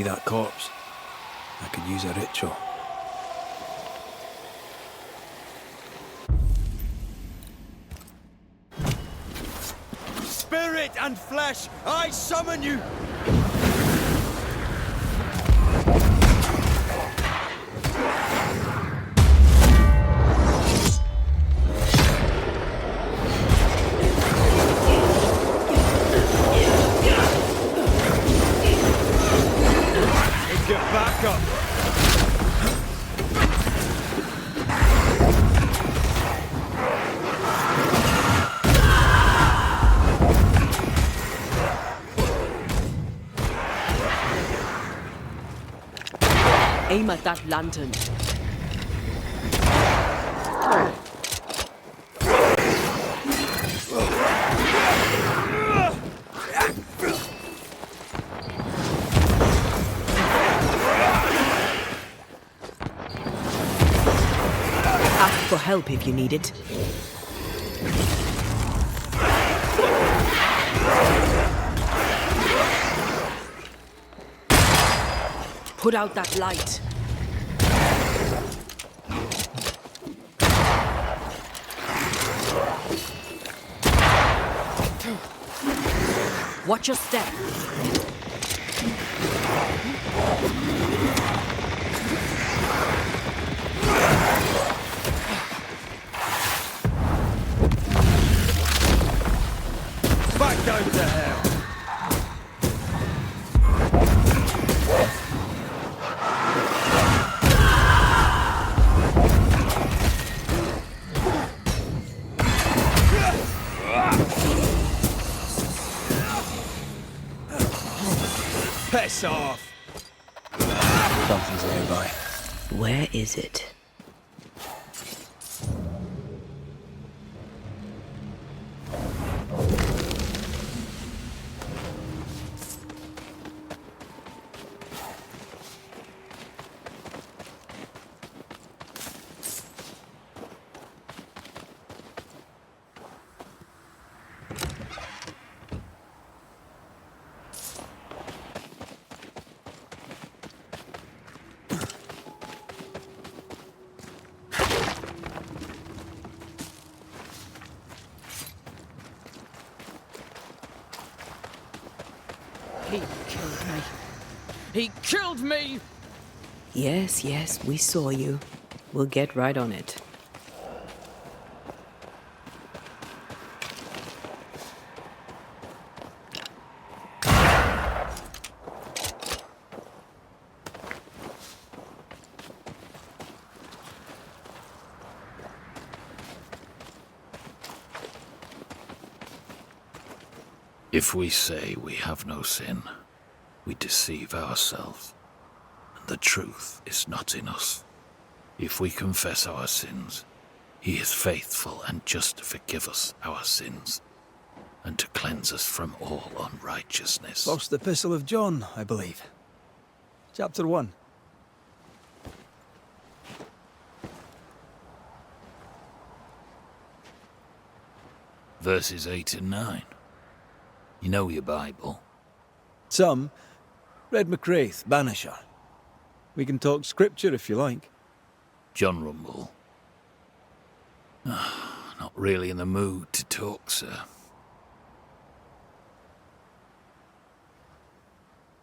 See that corpse? I could use a ritual. Spirit and flesh, I summon you! Get back up! Aim at that lantern. Ask for help if you need it. Put out that light. Watch your step. Back down to hell! Piss off! Something's nearby. Where is it? He killed me. He killed me! Yes, yes, we saw you. We'll get right on it. If we say we have no sin, we deceive ourselves, and the truth is not in us. If we confess our sins, he is faithful and just to forgive us our sins, and to cleanse us from all unrighteousness. First Epistle of John, I believe. Chapter 1. Verses 8 and 9. You know your Bible. Some. Read McCraith, Banisher. We can talk scripture if you like. John Rumble. Not really in the mood to talk, sir.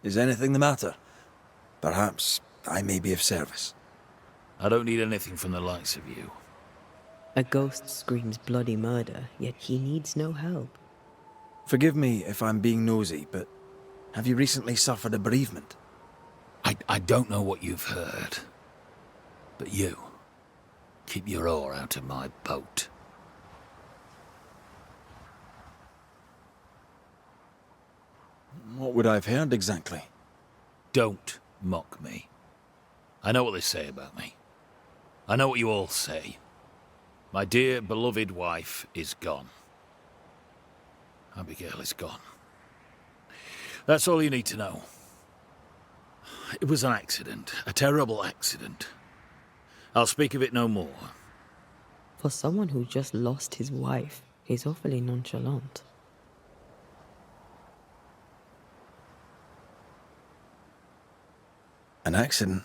Is anything the matter? Perhaps I may be of service. I don't need anything from the likes of you. A ghost screams bloody murder, yet he needs no help. Forgive me if I'm being nosy, but have you recently suffered a bereavement? I don't know what you've heard, but you, keep your oar out of my boat. What would I have heard exactly? Don't mock me. I know what they say about me. I know what you all say. My dear, beloved wife is gone. Abigail is gone. That's all you need to know. It was an accident, a terrible accident. I'll speak of it no more. For someone who just lost his wife, he's awfully nonchalant. An accident?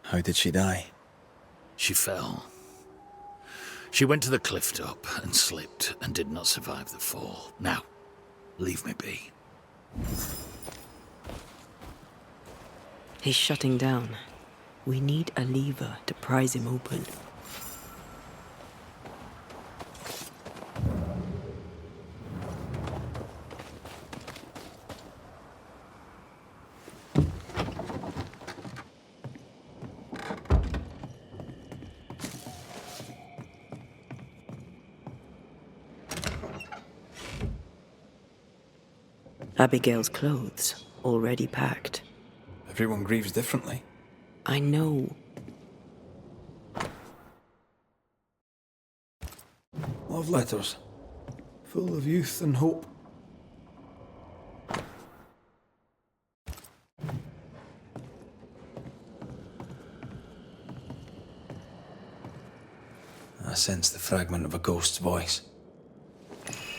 How did she die? She fell. She went to the cliff top and slipped and did not survive the fall. Now, leave me be. He's shutting down. We need a lever to prise him open. Abigail's clothes, already packed. Everyone grieves differently. I know. Love letters. Full of youth and hope. I sense the fragment of a ghost's voice.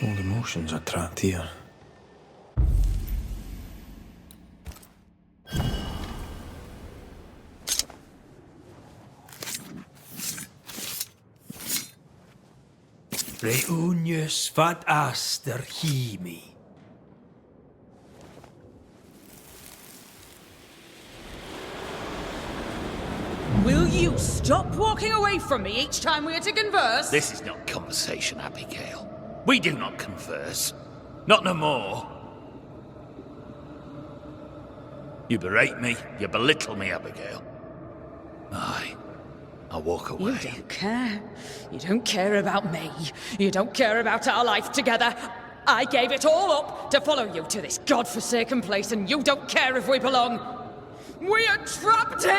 Old emotions are trapped here. Reunius vat aster himi. Will you stop walking away from me each time we are to converse? This is not conversation, Abigail. We do not converse. Not no more. You berate me, you belittle me, Abigail. Aye. I'll walk away. You don't care. You don't care about me. You don't care about our life together. I gave it all up to follow you to this godforsaken place, and you don't care if we belong. We are trapped here!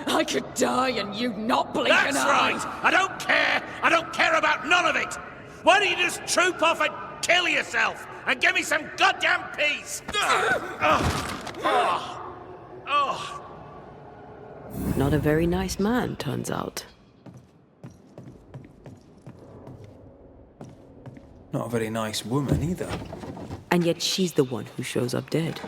I could die and you not blink That's an eye. right! I don't care! I don't care about none of it! Why don't you just troop off and kill yourself and give me some goddamn peace? Not a very nice man, turns out. Not a very nice woman either. And yet she's the one who shows up dead.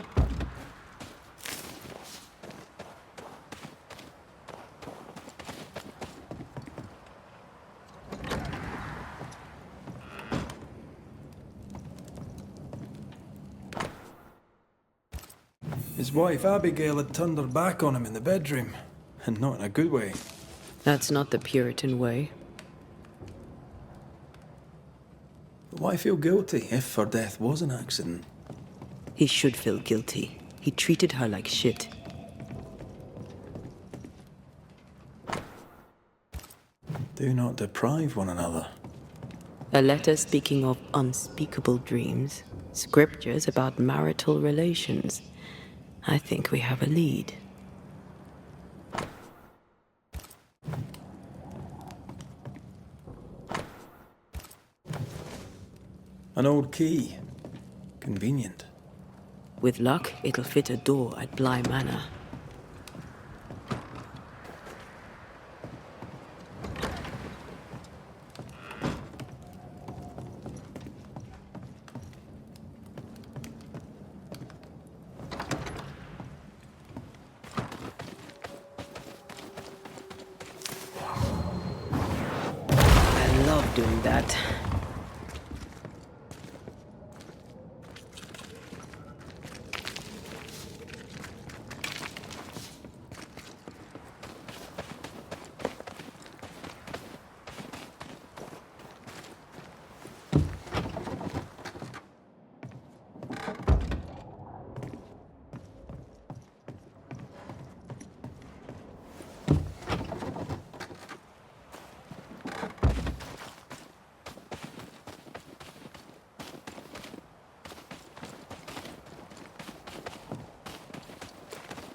His wife Abigail had turned her back on him in the bedroom, and not in a good way. That's not the Puritan way. But why feel guilty if her death was an accident? He should feel guilty. He treated her like shit. Do not deprive one another. A letter speaking of unspeakable dreams. Scriptures about marital relations. I think we have a lead. An old key. Convenient. With luck, it'll fit a door at Bly Manor. I love doing that.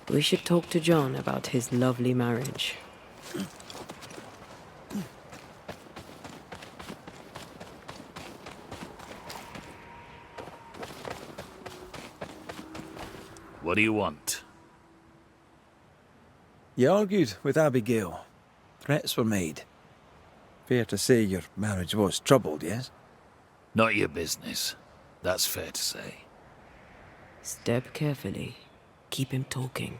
We should talk to John about his lovely marriage. What do you want? You argued with Abigail. Threats were made. Fair to say your marriage was troubled, yes? Not your business. That's fair to say. Step carefully. Keep him talking.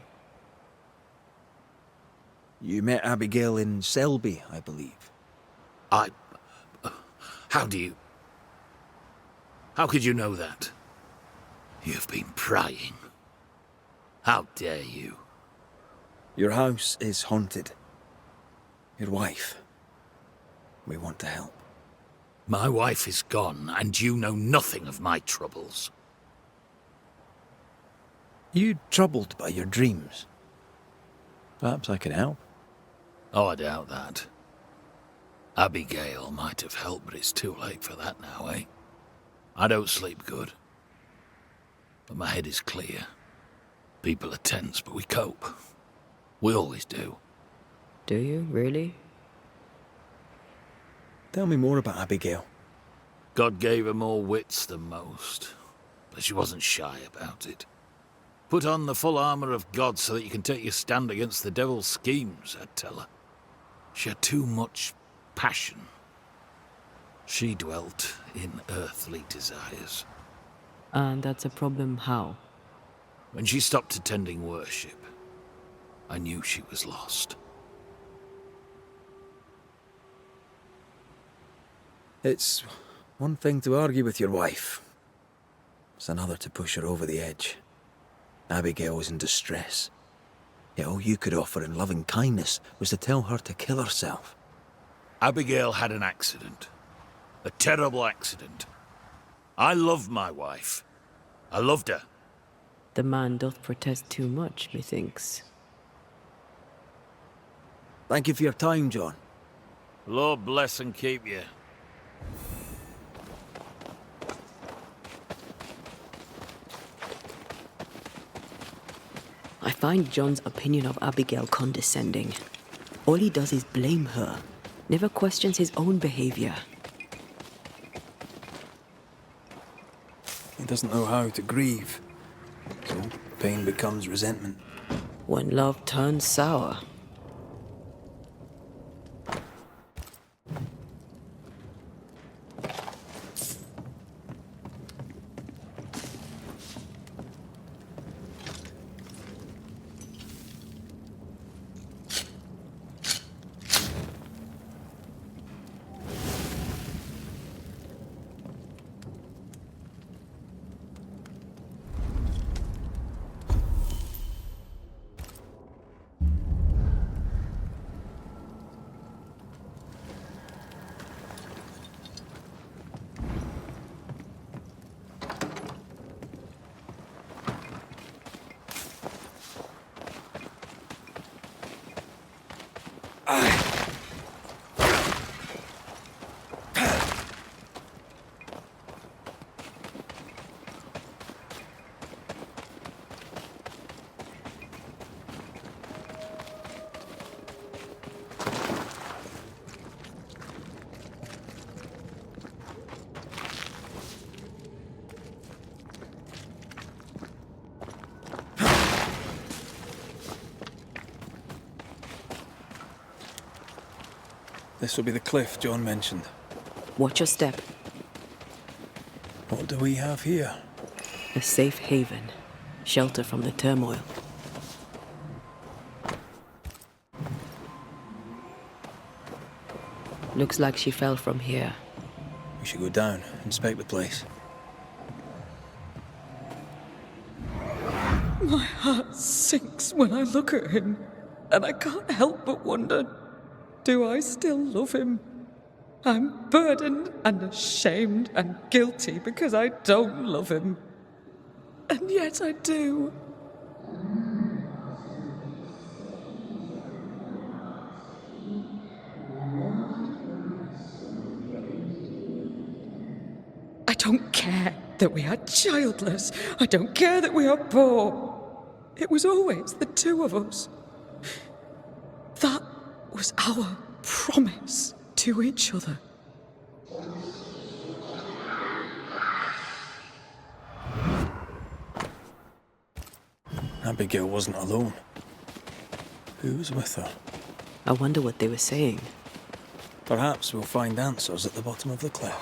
You met Abigail in Selby, I believe. I... How do you... How could you know that? You've been prying. How dare you? Your house is haunted. Your wife. We want to help. My wife is gone, and you know nothing of my troubles. You troubled by your dreams? Perhaps I can help. Oh, I doubt that. Abigail might have helped, but it's too late for that now, eh? I don't sleep good. But my head is clear. People are tense, but we cope. We always do. Do you, really? Tell me more about Abigail. God gave her more wits than most, but she wasn't shy about it. Put on the full armor of God so that you can take your stand against the devil's schemes, I'd tell her. She had too much passion. She dwelt in earthly desires. And that's a problem how? When she stopped attending worship, I knew she was lost. It's one thing to argue with your wife. It's another to push her over the edge. Abigail was in distress. Yet all you could offer in loving kindness was to tell her to kill herself. Abigail had an accident. A terrible accident. I love my wife. I loved her. The man doth protest too much, methinks. Thank you for your time, John. Lord bless and keep you. I find John's opinion of Abigail condescending. All he does is blame her, never questions his own behavior. He doesn't know how to grieve. So pain becomes resentment. When love turns sour. This will be the cliff John mentioned. Watch your step. What do we have here? A safe haven. Shelter from the turmoil. Looks like she fell from here. We should go down, inspect the place. My heart sinks when I look at him, and I can't help but wonder, do I still love him? I'm burdened and ashamed and guilty because I don't love him. And yet I do. I don't care that we are childless. I don't care that we are poor. It was always the two of us. That was our promise to each other. Abigail wasn't alone. Who was with her? I wonder what they were saying. Perhaps we'll find answers at the bottom of the cliff.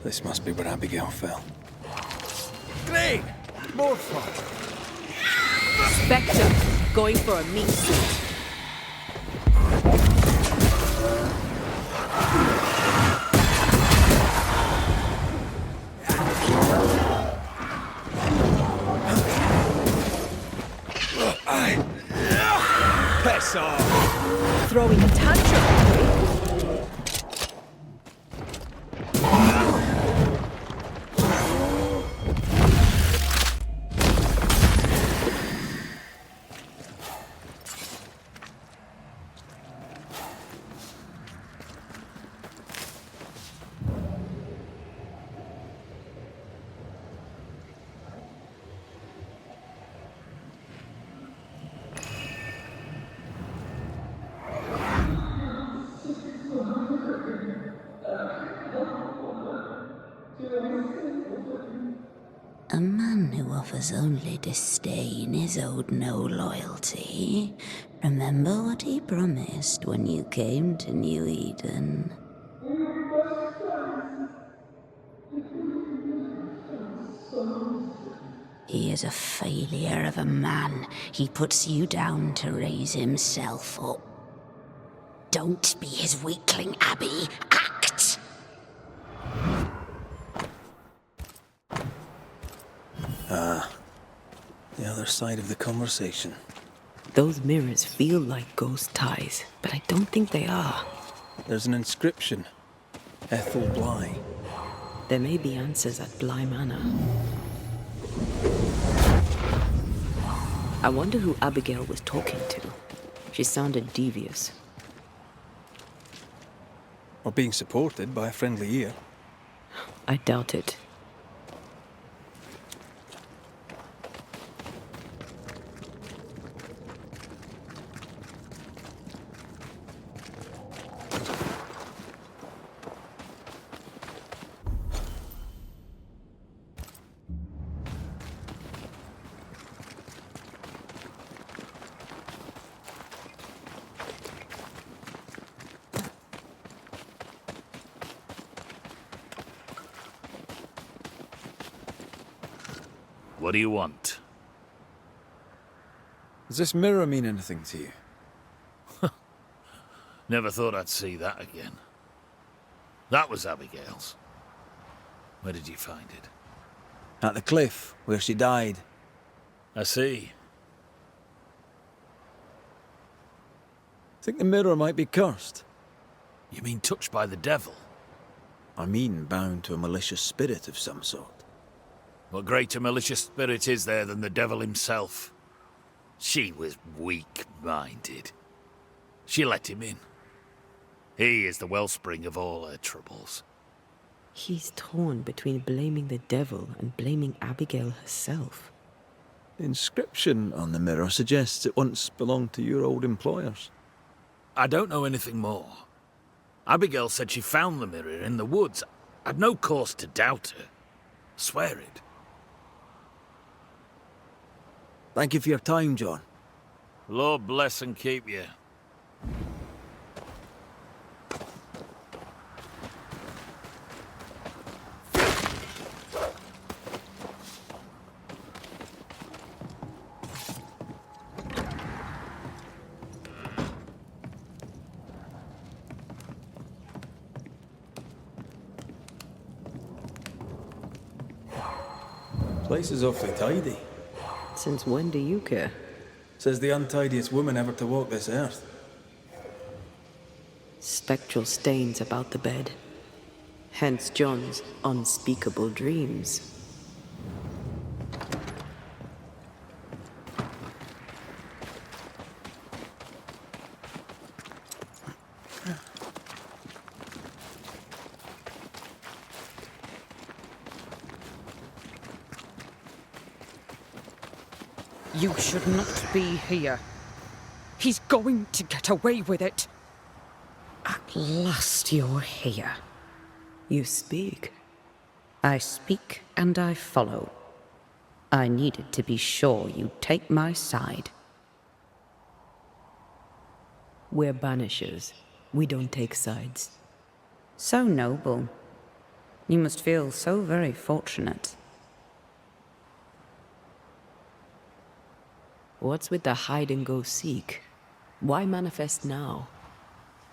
This must be where Abigail fell. Great! More fun. Spectre, going for a meat suit. Piss off! Throwing a tantrum. A man who offers only disdain is owed no loyalty. Remember what he promised when you came to New Eden. He is a failure of a man. He puts you down to raise himself up. Don't be his weakling, Abby. Act! The other side of the conversation. Those mirrors feel like ghost ties, but I don't think they are. There's an inscription. Ethel Bly. There may be answers at Bly Manor. I wonder who Abigail was talking to. She sounded devious. Or being supported by a friendly ear. I doubt it. What do you want? Does this mirror mean anything to you? Never thought I'd see that again. That was Abigail's. Where did you find it? At the cliff, where she died. I see. Think the mirror might be cursed. You mean touched by the devil? I mean bound to a malicious spirit of some sort. What greater malicious spirit is there than the devil himself? She was weak-minded. She let him in. He is the wellspring of all her troubles. He's torn between blaming the devil and blaming Abigail herself. The inscription on the mirror suggests it once belonged to your old employers. I don't know anything more. Abigail said she found the mirror in the woods. I'd no cause to doubt her. Swear it. Thank you for your time, John. Lord bless and keep you. Place is awfully tidy. Since when do you care? Says the untidiest woman ever to walk this earth. Spectral stains about the bed. Hence John's unspeakable dreams. You should not be here. He's going to get away with it. At last you're here. You speak. I speak and I follow. I needed to be sure you'd take my side. We're Banishers. We don't take sides. So noble. You must feel so very fortunate. What's with the hide and go seek? Why manifest now?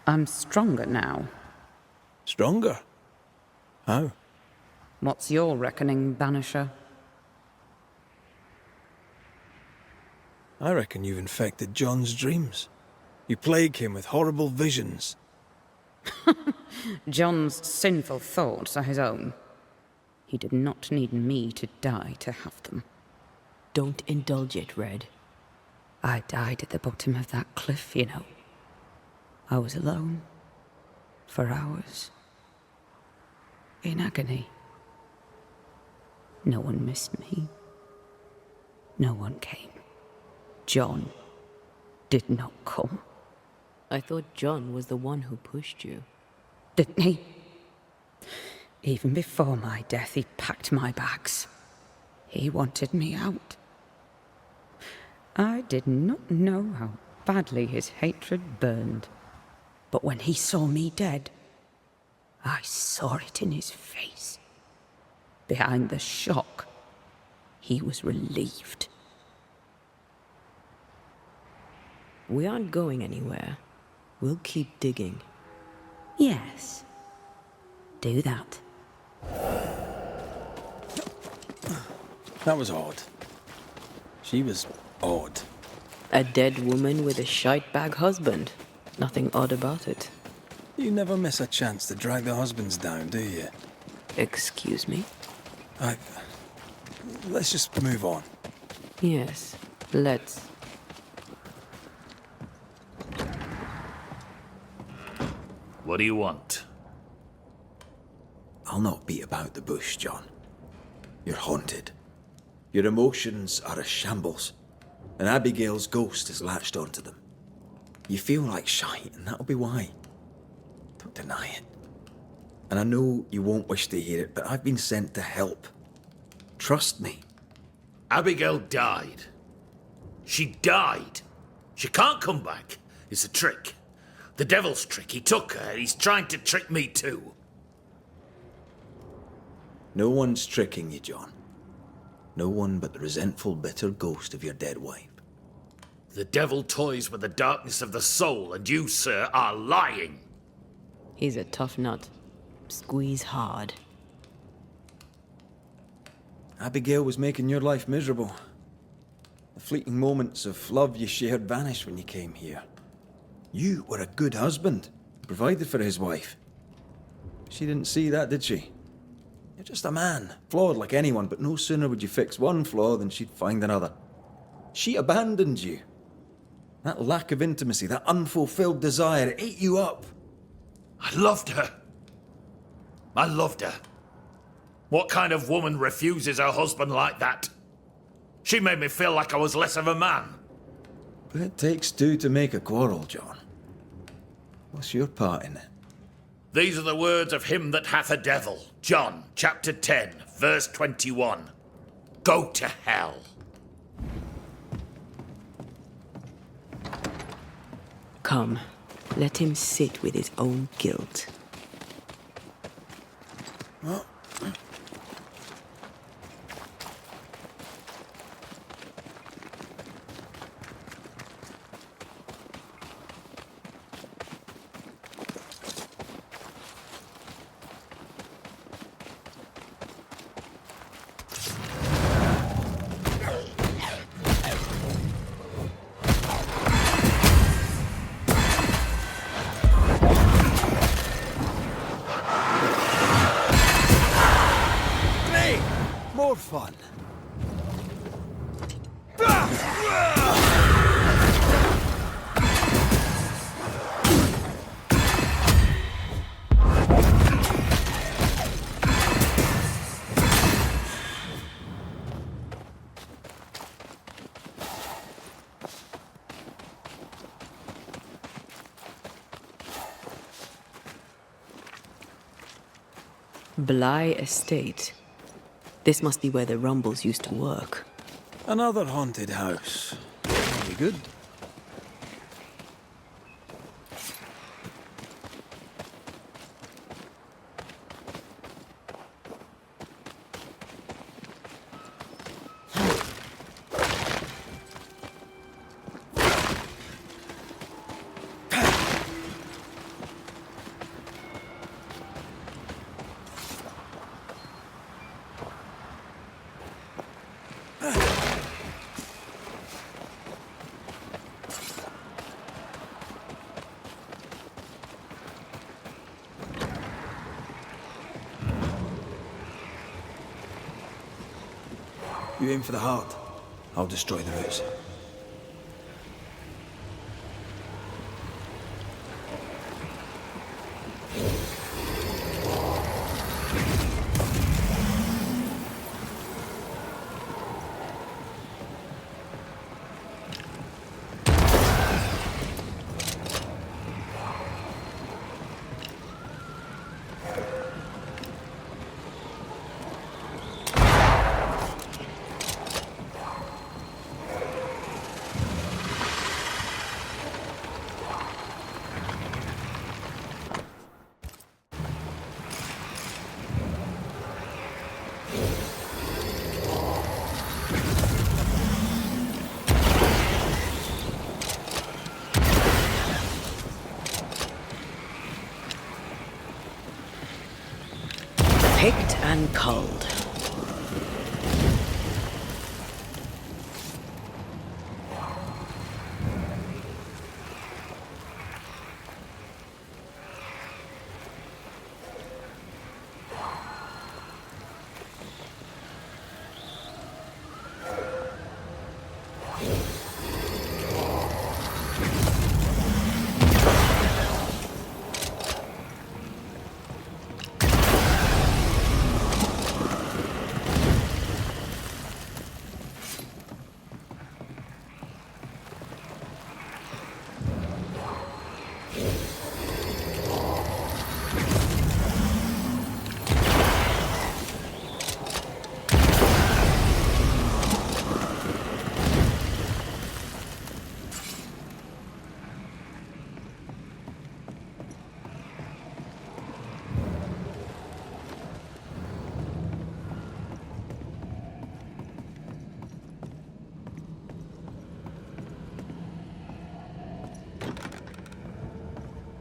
I'm stronger now. Stronger? How? What's your reckoning, Banisher? I reckon you've infected John's dreams. You plague him with horrible visions. John's sinful thoughts are his own. He did not need me to die to have them. Don't indulge it, Red. I died at the bottom of that cliff, you know. I was alone. For hours. In agony. No one missed me. No one came. John did not come. I thought John was the one who pushed you. Didn't he? Even before my death, he packed my bags. He wanted me out. I did not know how badly his hatred burned. But when he saw me dead, I saw it in his face. Behind the shock, he was relieved. We aren't going anywhere. We'll keep digging. Yes. Do that. That was odd. She was odd. A dead woman with a shite-bag husband. Nothing odd about it. You never miss a chance to drag the husbands down, do you? Excuse me? Let's just move on. Yes, let's. What do you want? I'll not beat about the bush, John. You're haunted. Your emotions are a shambles, and Abigail's ghost has latched onto them. You feel like shite, and that'll be why. Don't deny it. And I know you won't wish to hear it, but I've been sent to help. Trust me. Abigail died. She died. She can't come back. It's a trick. The devil's trick. He took her. He's trying to trick me too. No one's tricking you, John. No one but the resentful, bitter ghost of your dead wife. The devil toys with the darkness of the soul, and you, sir, are lying. He's a tough nut. Squeeze hard. Abigail was making your life miserable. The fleeting moments of love you shared vanished when you came here. You were a good husband, provided for his wife. She didn't see that, did she? You're just a man, flawed like anyone, but no sooner would you fix one flaw than she'd find another. She abandoned you. That lack of intimacy, that unfulfilled desire, it ate you up. I loved her. I loved her. What kind of woman refuses her husband like that? She made me feel like I was less of a man. But it takes two to make a quarrel, John. What's your part in it? These are the words of him that hath a devil. John, chapter 10, verse 21. Go to hell. Come, let him sit with his own guilt. Great! More fun. Bly Estate. This must be where the Rumbles used to work. Another haunted house. Very good. You aim for the heart. I'll destroy the roots. Picked and culled.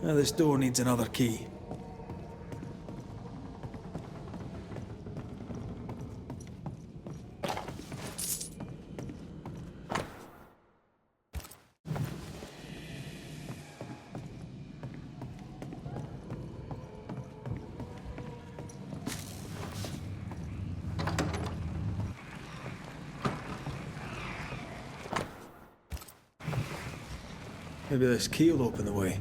Now this door needs another key. Maybe this key will open the way.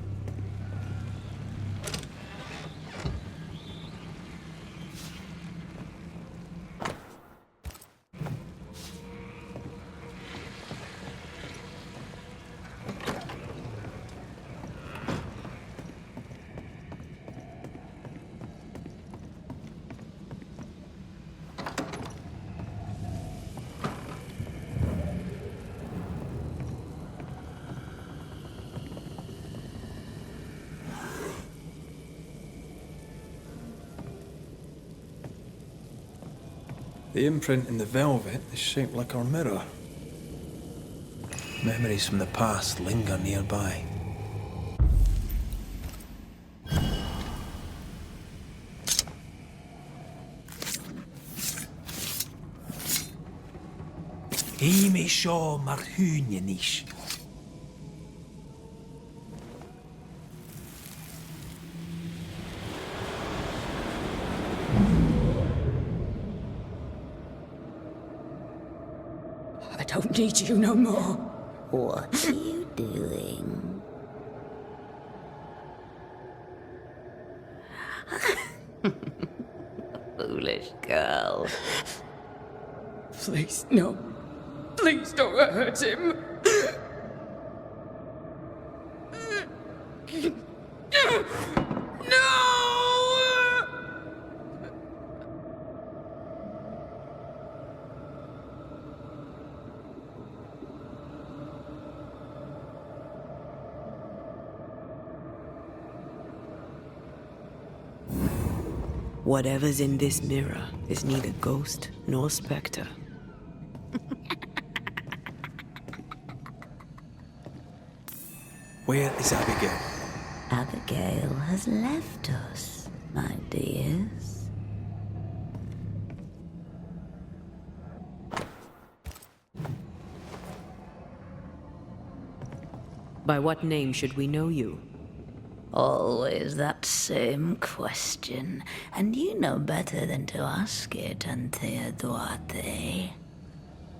The imprint in the velvet is shaped like our mirror. Memories from the past linger nearby. Imi seo mar húne níos. I don't need you no more. What are you doing? Foolish girl. Please, no. Please don't hurt him. No! Whatever's in this mirror is neither ghost nor spectre. Where is Abigail? Abigail has left us, my dears. By what name should we know you? Always that same question, and you know better than to ask it, Anthea Duarte.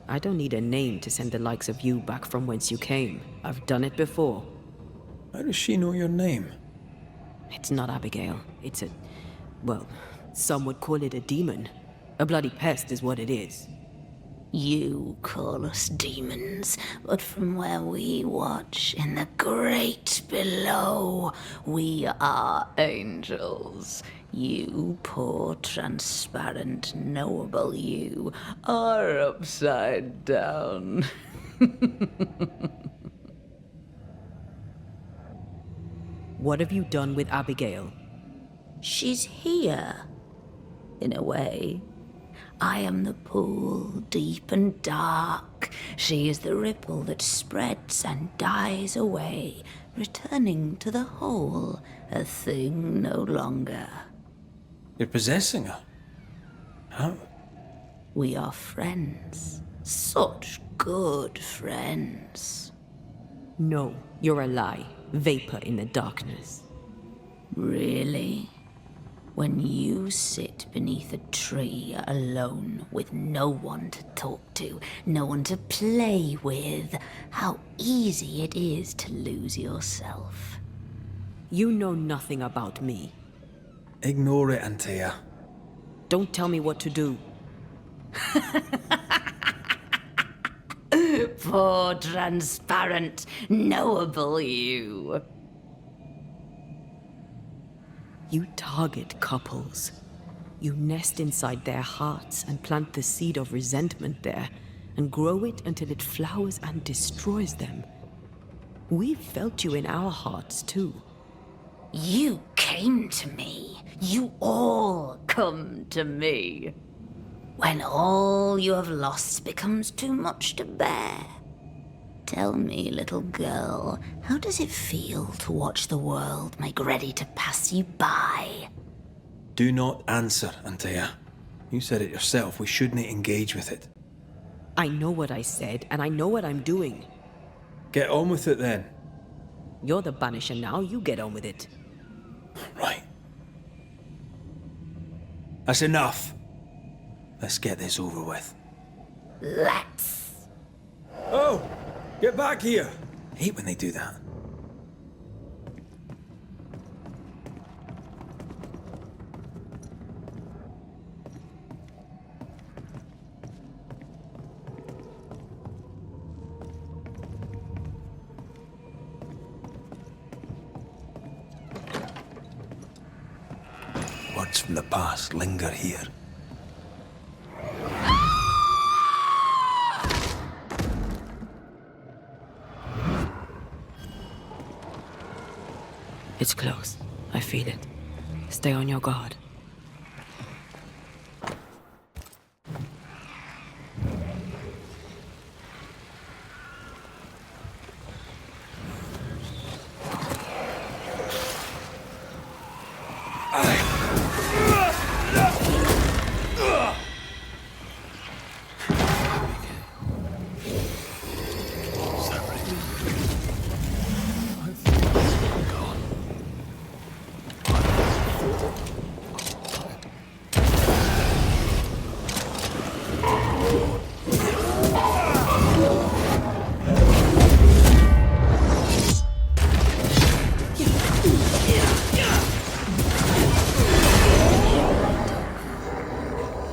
I don't need a name to send the likes of you back from whence you came. I've done it before. How does she know your name? It's not Abigail. It's a... well, some would call it a demon. A bloody pest is what it is. You call us demons, but from where we watch in the great below, we are angels. You poor, transparent, knowable you are upside down. What have you done with Abigail? She's here, in a way. I am the pool, deep and dark. She is the ripple that spreads and dies away, returning to the whole, a thing no longer. You're possessing her? How? We are friends. Such good friends. No, you're a lie. Vapor in the darkness. Really? When you sit beneath a tree alone with no one to talk to, no one to play with, how easy it is to lose yourself. You know nothing about me. Ignore it, Antea. Don't tell me what to do. Poor, transparent, knowable you. You target couples. You nest inside their hearts and plant the seed of resentment there, and grow it until it flowers and destroys them. We've felt you in our hearts, too. You came to me. You all come to me. When all you have lost becomes too much to bear. Tell me, little girl, how does it feel to watch the world make ready to pass you by? Do not answer, Antea. You said it yourself. We shouldn't engage with it. I know what I said, and I know what I'm doing. Get on with it then. You're the Banisher now, you get on with it. Right. That's enough. Let's get this over with. Let's. Oh! Get back here! I hate when they do that. spirits from the past linger here. It's close. I feel it. Stay on your guard.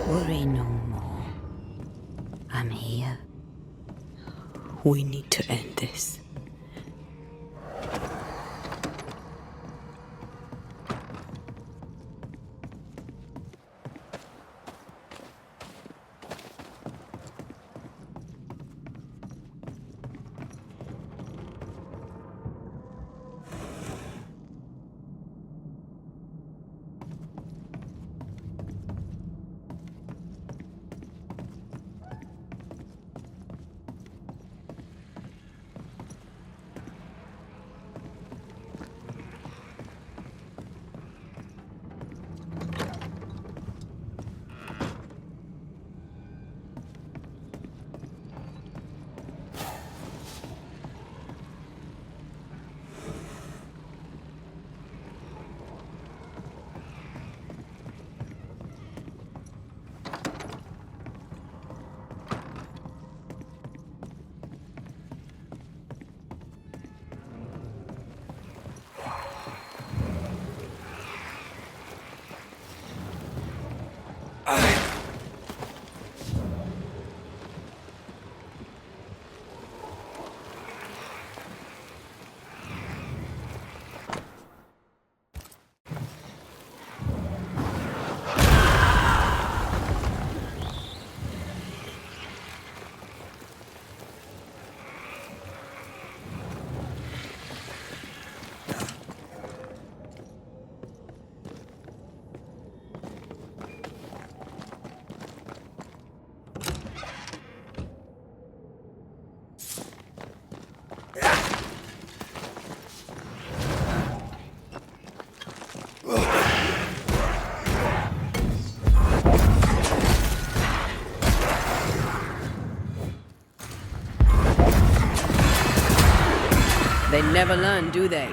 Worry no more. I'm here. We need to end this. They never learn, do they?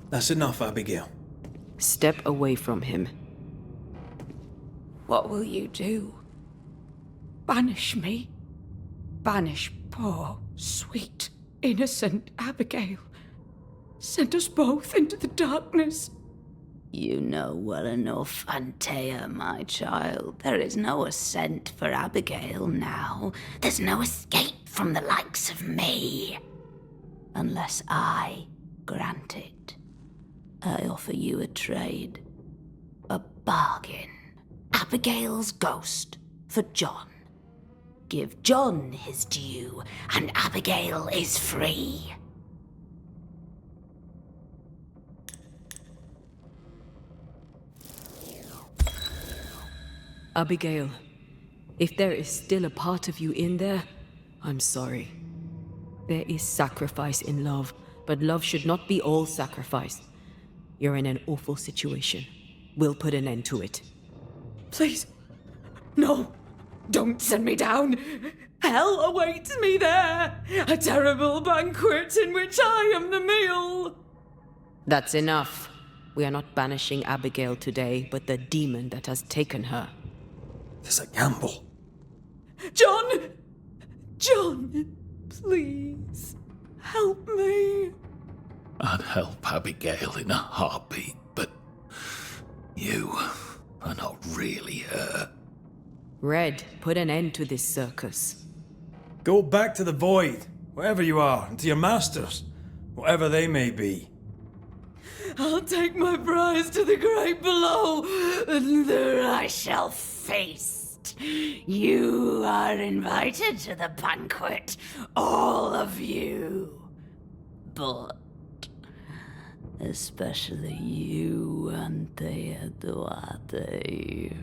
That's enough, Abigail. Step away from him. What will you do? Banish me? Banish poor, sweet, innocent Abigail? Send us both into the darkness? You know well enough, Antea, my child. There is no ascent for Abigail now. There's no escape from the likes of me. Unless I grant it. I offer you a trade. A bargain. Abigail's ghost for John. Give John his due, and Abigail is free. Abigail, if there is still a part of you in there, I'm sorry. There is sacrifice in love, but love should not be all sacrifice. You're in an awful situation. We'll put an end to it. Please, no, don't send me down. Hell awaits me there. A terrible banquet in which I am the meal. That's enough. We are not banishing Abigail today, but the demon that has taken her. It's a gamble. John! John, please, help me. I'd help Abigail in a heartbeat, but you are not really her. Red, put an end to this circus. Go back to the void, wherever you are, and to your masters, whatever they may be. I'll take my prize to the great below, and there I shall feast. You are invited to the banquet, all of you. But especially you, Antea Duarte.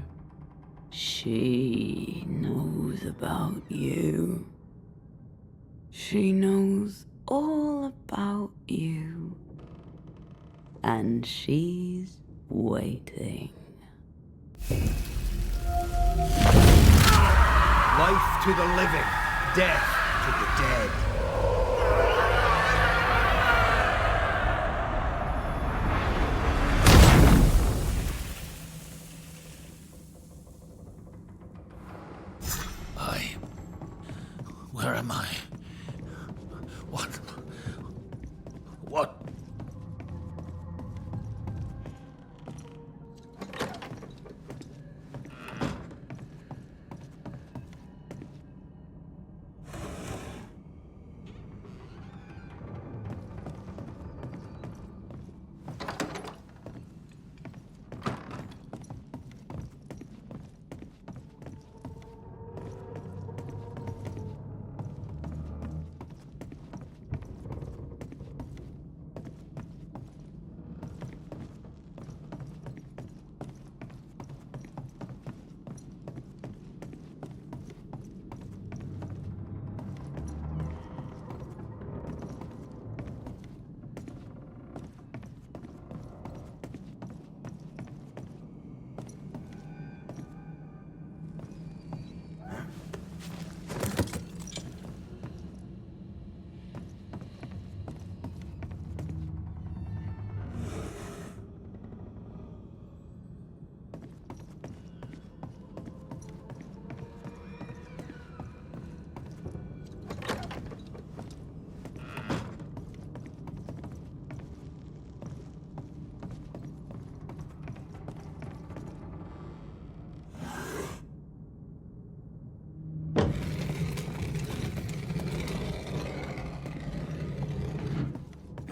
She knows about you. She knows all about you. And she's waiting. Life to the living, death to the dead. Where am I? What?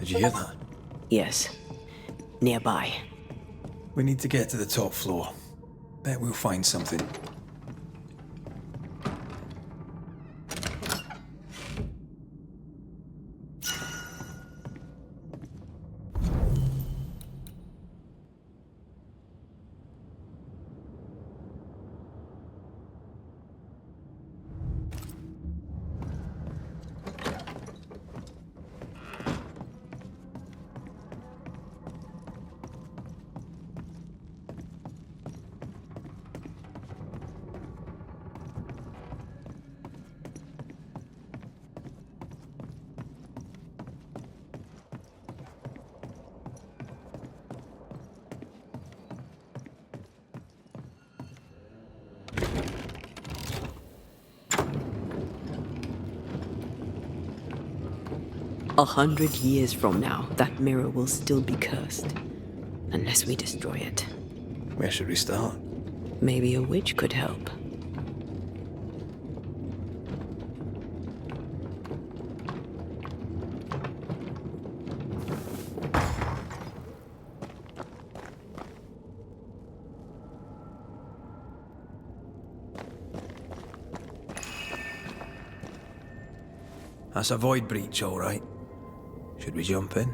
Did you hear that? Yes. Nearby. We need to get to the top floor. Bet we'll find something. 100 years from now, that mirror will still be cursed. Unless we destroy it. Where should we start? Maybe a witch could help. That's a void breach, all right. Should we jump in?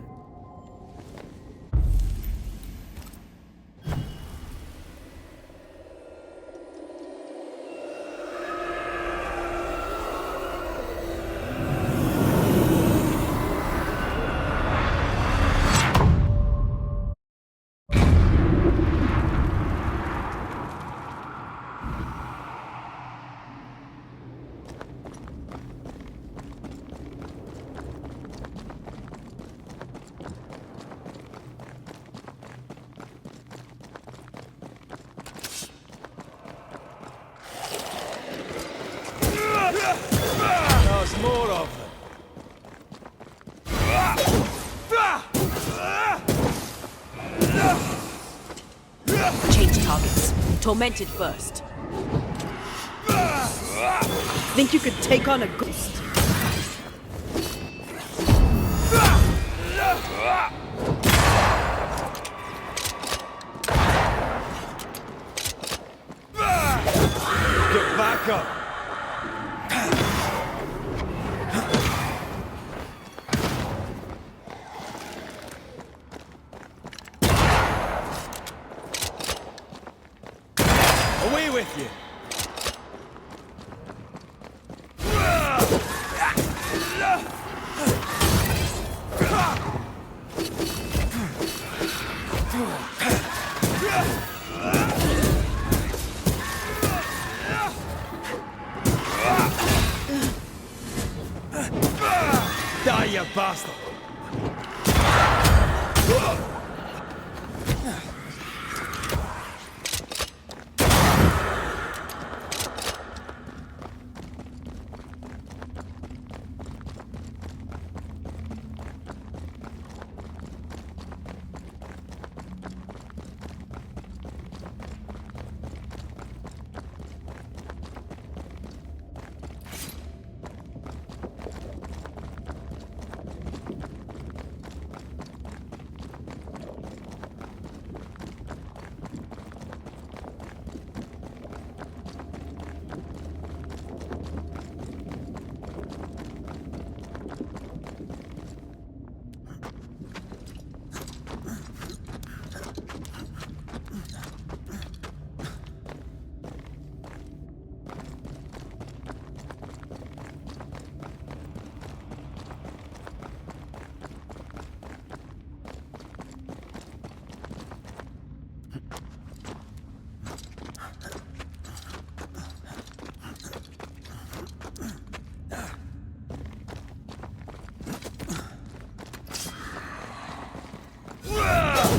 There's more of them. Change targets. Tormented first. Think you could take on a ghost? Get back up. Away with you! Die, you bastard!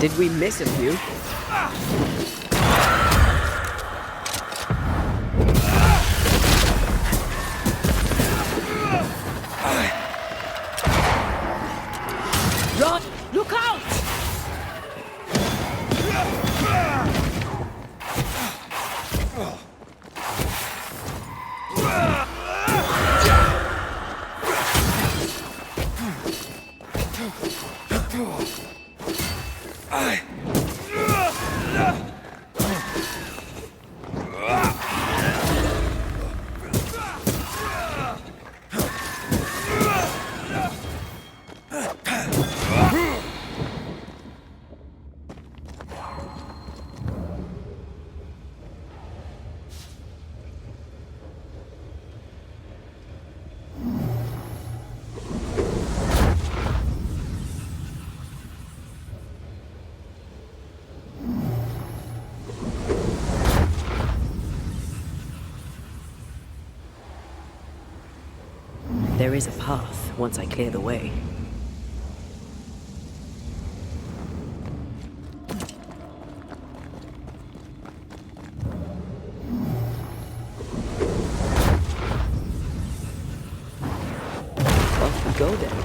Did we miss a few? Run! Look out! There is a path once I clear the way. Off we go then.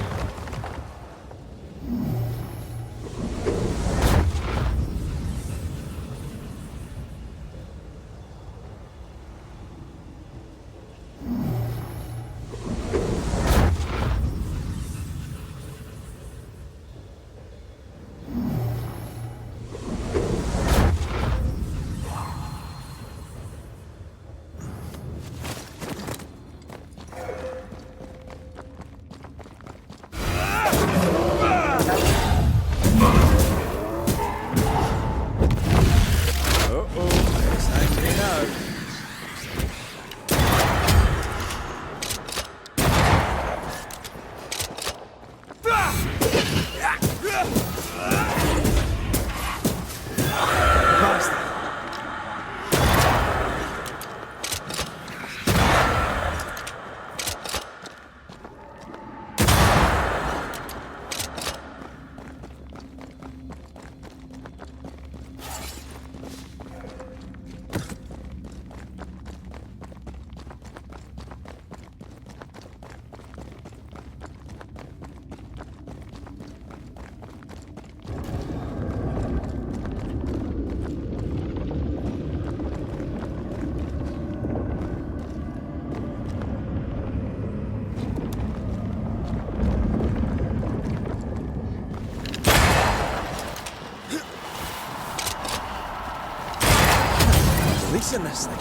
releasing this thing.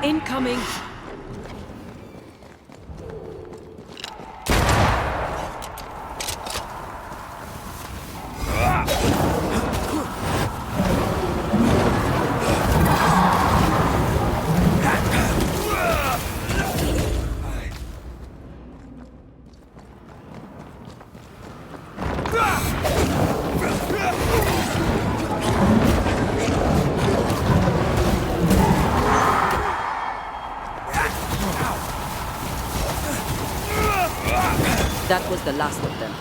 Incoming! That was the last of them.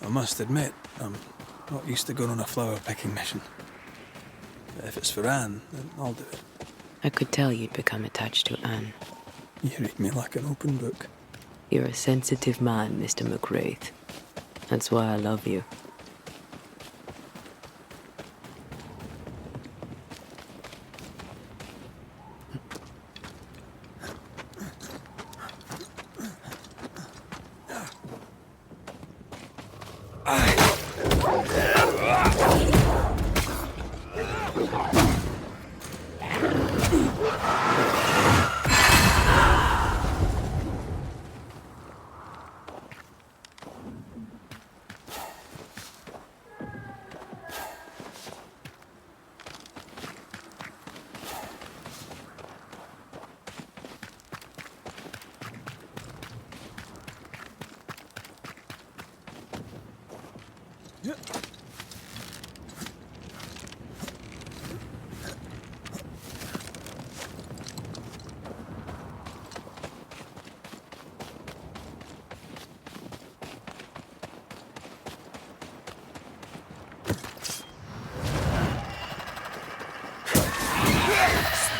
I must admit, I'm not used to going on a flower picking mission. But if it's for Anne, then I'll do it. I could tell you'd become attached to Anne. You read me like an open book. You're a sensitive man, Mr. McWraith. That's why I love you.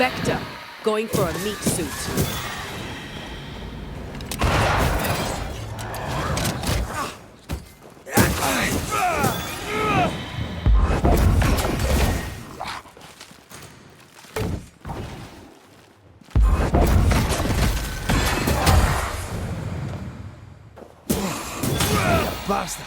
Spectre, going for a meat suit. bastard!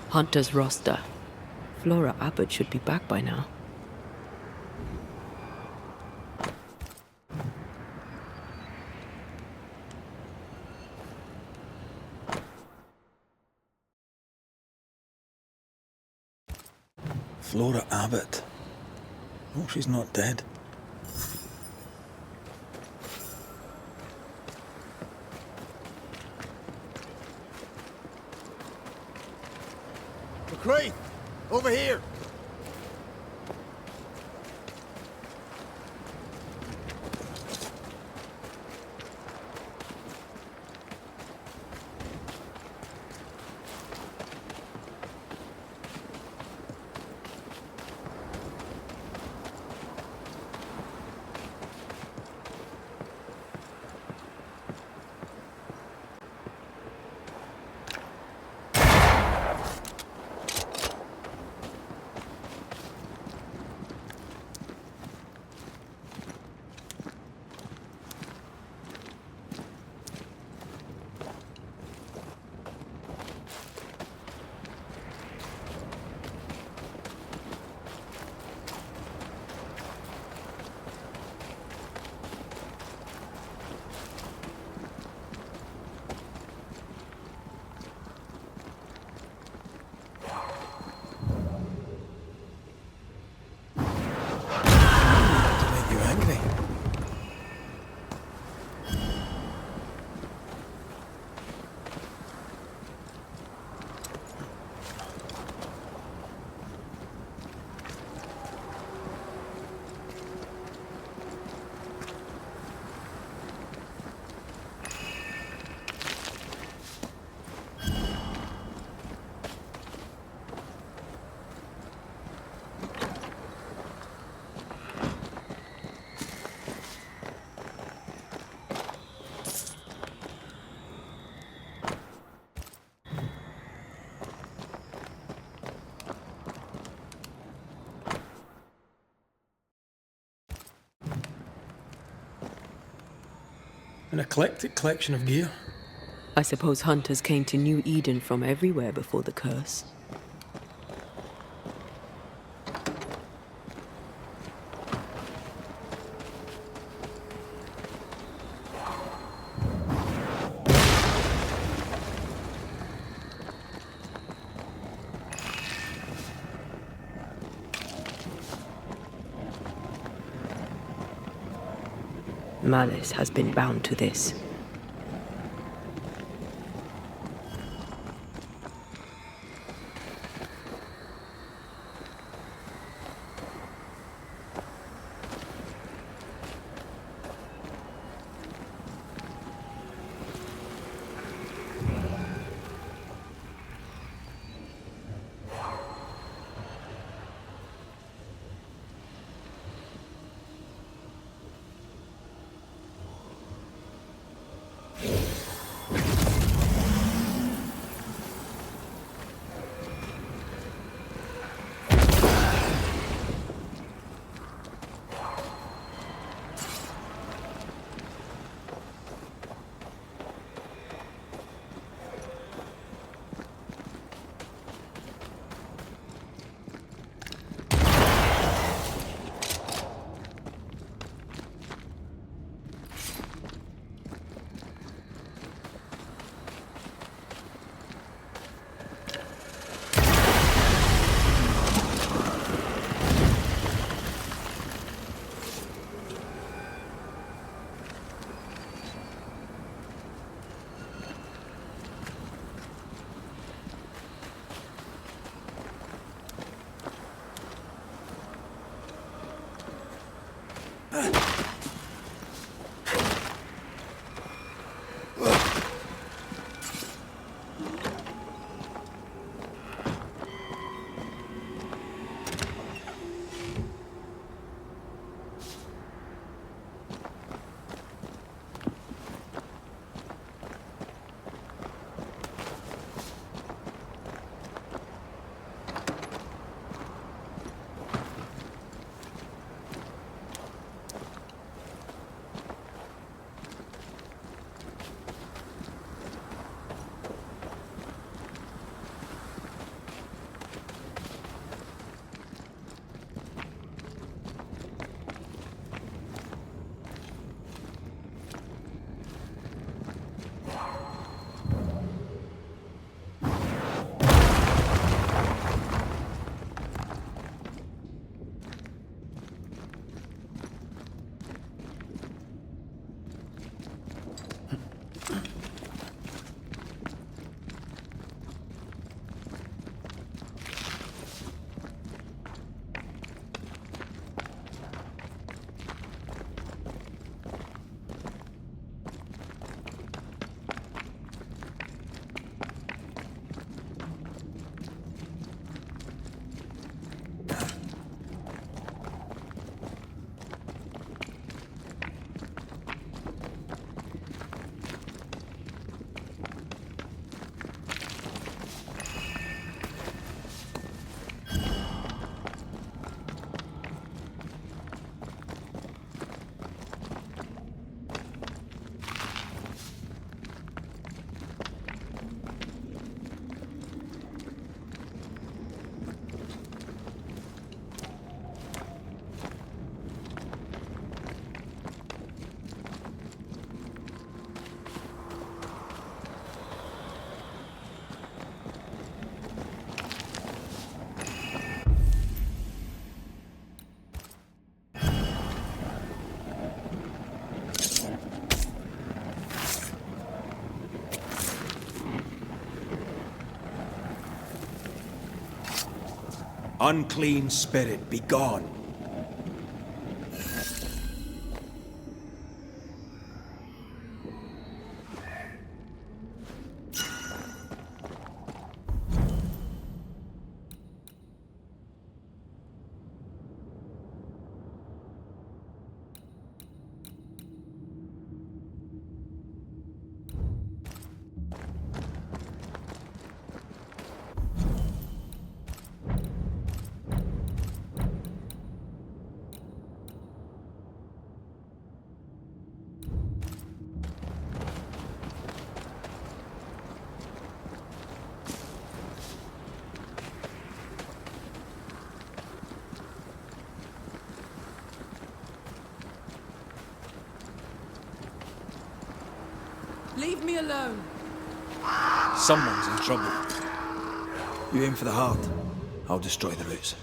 Hunter's roster. Flora Abbott should be back by now. Flora Abbott. Oh, she's not dead. McCree! Over here! An eclectic collection of gear. I suppose hunters came to New Eden from everywhere before the curse. Malice has been bound to this. Unclean spirit, be gone. Leave me alone. Someone's in trouble. You aim for the heart. I'll destroy the roots.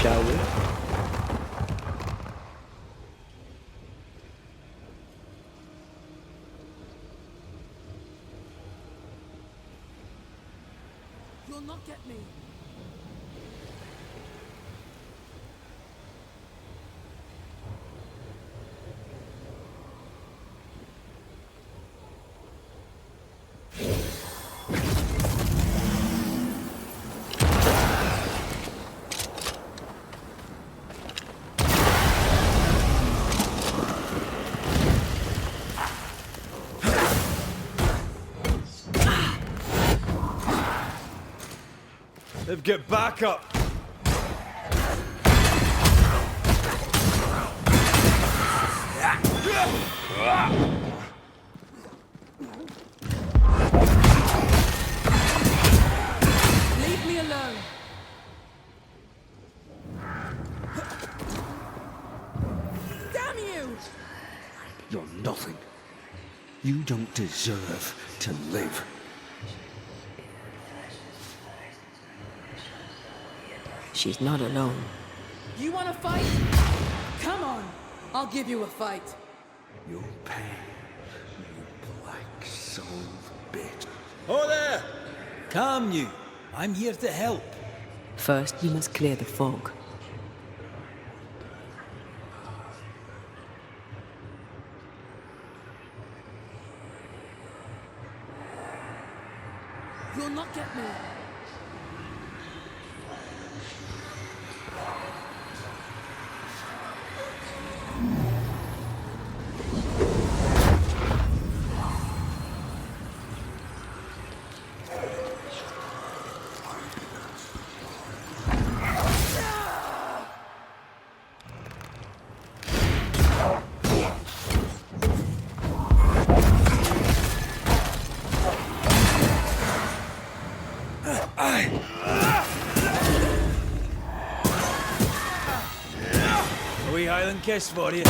Shall we? You'll not get me. They've got backup. Leave me alone. Damn you! You're nothing. You don't deserve to live. She's not alone. You want to fight? Come on, I'll give you a fight. You'll pay, you black-souled bitch. Oh there! Calm you. I'm here to help. First, we must clear the fog. You'll not get me. A wee Highland kiss for you.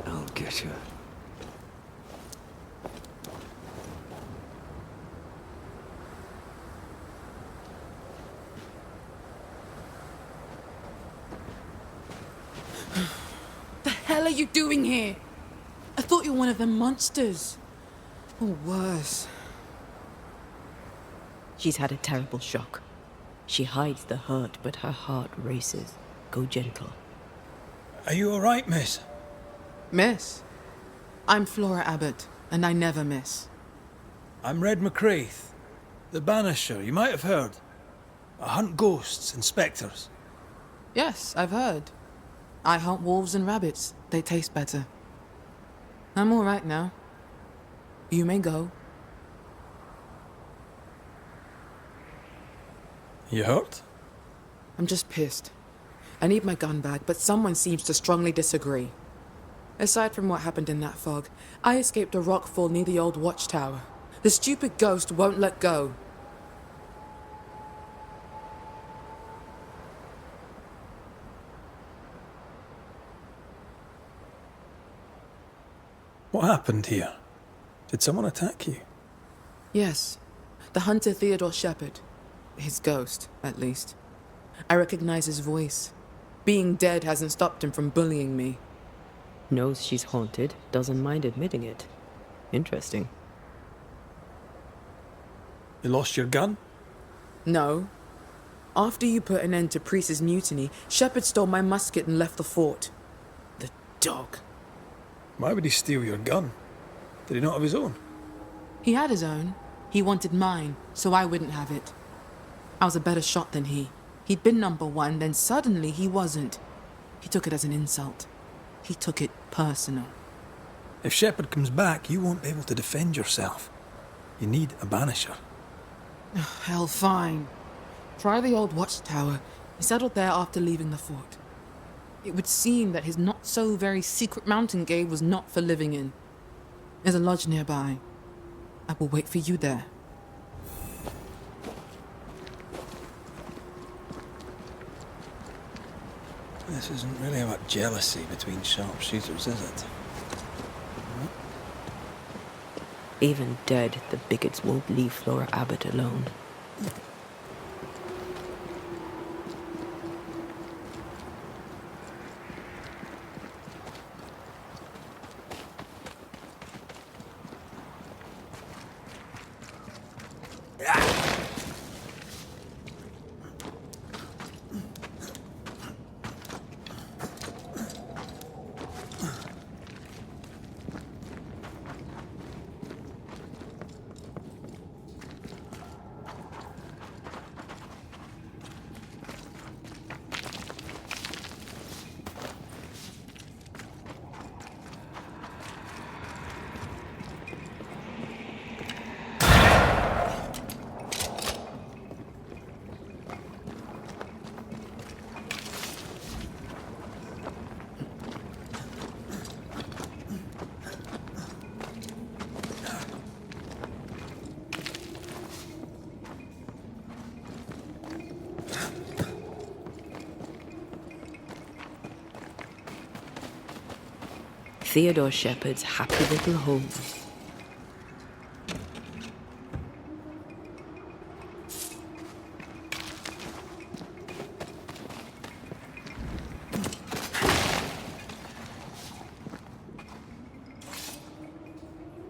I'll get you. The hell are you doing here? I thought you were one of them monsters. Or worse. She's had a terrible shock. She hides the hurt, but her heart races. Go gentle. Are you all right, miss? Miss? I'm Flora Abbott, and I never miss. I'm Red McCraith, the Banisher. You might have heard. I hunt ghosts and spectres. Yes, I've heard. I hunt wolves and rabbits. They taste better. I'm all right now. You may go. You hurt? I'm just pissed. I need my gun back, but someone seems to strongly disagree. Aside from what happened in that fog, I escaped a rockfall near the old watchtower. The stupid ghost won't let go. What happened here? Did someone attack you? Yes, the hunter Theodore Shepherd. His ghost, at least. I recognize his voice. Being dead hasn't stopped him from bullying me. Knows she's haunted, doesn't mind admitting it. Interesting. You lost your gun? No. After you put an end to Priest's mutiny, Shepherd stole my musket and left the fort. The dog. Why would he steal your gun? Did he not have his own? He had his own. He wanted mine, so I wouldn't have it. I was a better shot than he. He'd been number one, then suddenly he wasn't. He took it as an insult. He took it personal. If Shepherd comes back, you won't be able to defend yourself. You need a Banisher. Hell, fine. Try the old watchtower. He settled there after leaving the fort. It would seem that his not-so-very-secret mountain cave was not for living in. There's a lodge nearby. I will wait for you there. This isn't really about jealousy between sharpshooters, is it? Even dead, the bigots won't leave Flora Abbott alone. Theodore Shepherd's happy little home.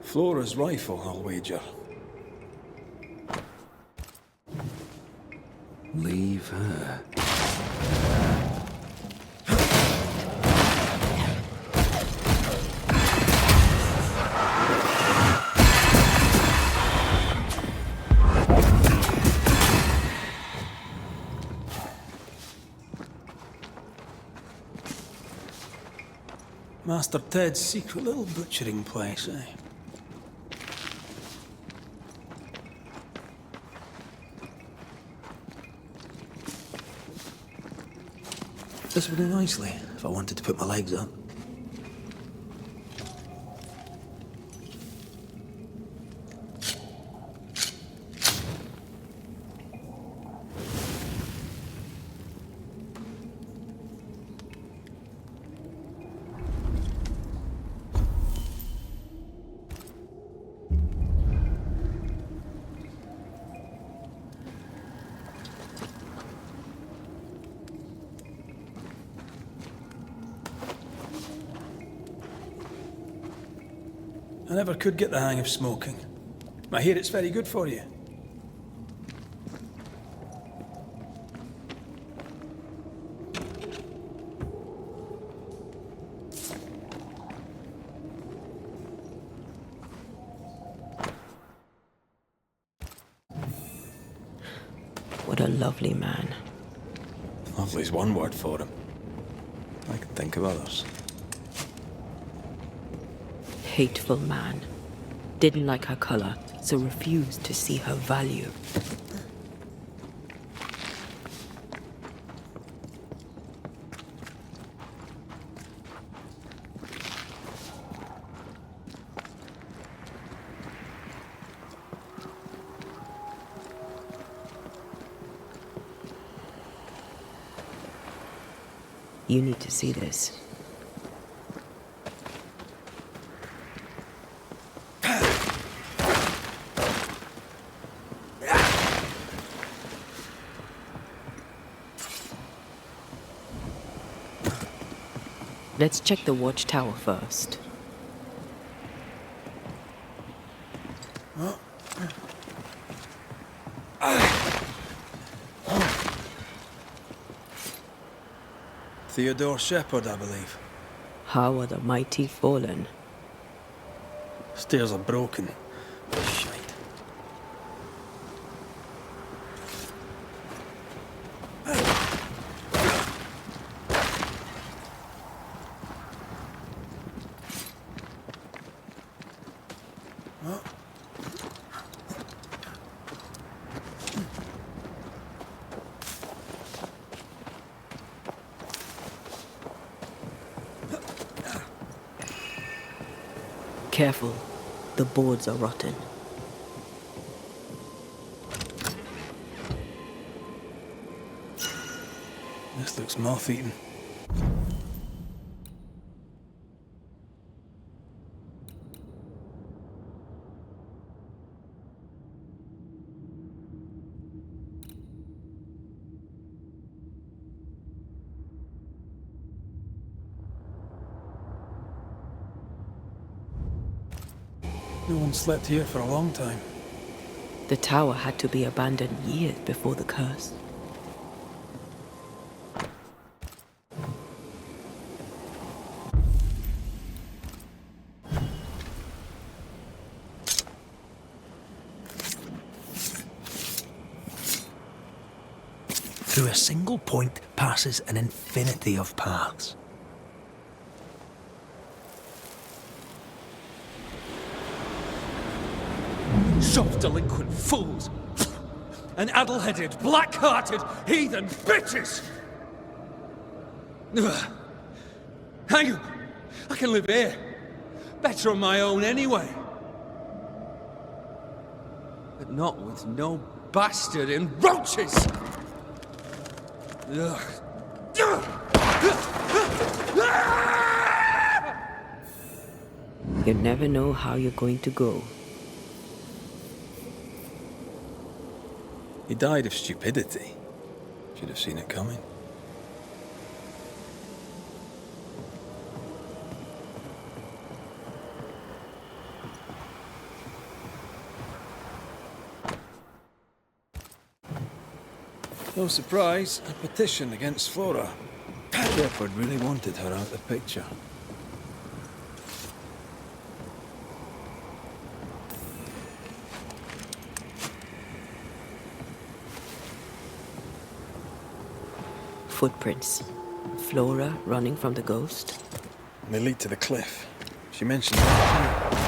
Flora's rifle, I'll wager. Leave her. Master Ted's secret little butchering place, eh? This would do nicely if I wanted to put my legs up. I never could get the hang of smoking. I hear it's very good for you. What a lovely man. Lovely's one word for him. I can think of others. hateful man. Didn't like her color, so refused to see her value. You need to see this. Let's check the watchtower first. Theodore Shepherd, I believe. How are the mighty fallen? Stairs are broken. Shite. Careful, the boards are rotten. This looks moth-eaten. No one slept here for a long time. The tower had to be abandoned years before the curse. Through a single point passes an infinity of paths. Soft delinquent fools! And addle-headed, black-hearted, heathen bitches! Ugh. Hang on! I can live here. Better on my own anyway. But not with no bastard in roaches! Ugh. You never know how you're going to go. He died of stupidity. Should have seen it coming. No surprise, a petition against Flora. Shepherd really wanted her out of the picture. Footprints. Flora running from the ghost. They lead to the cliff. She mentioned that too.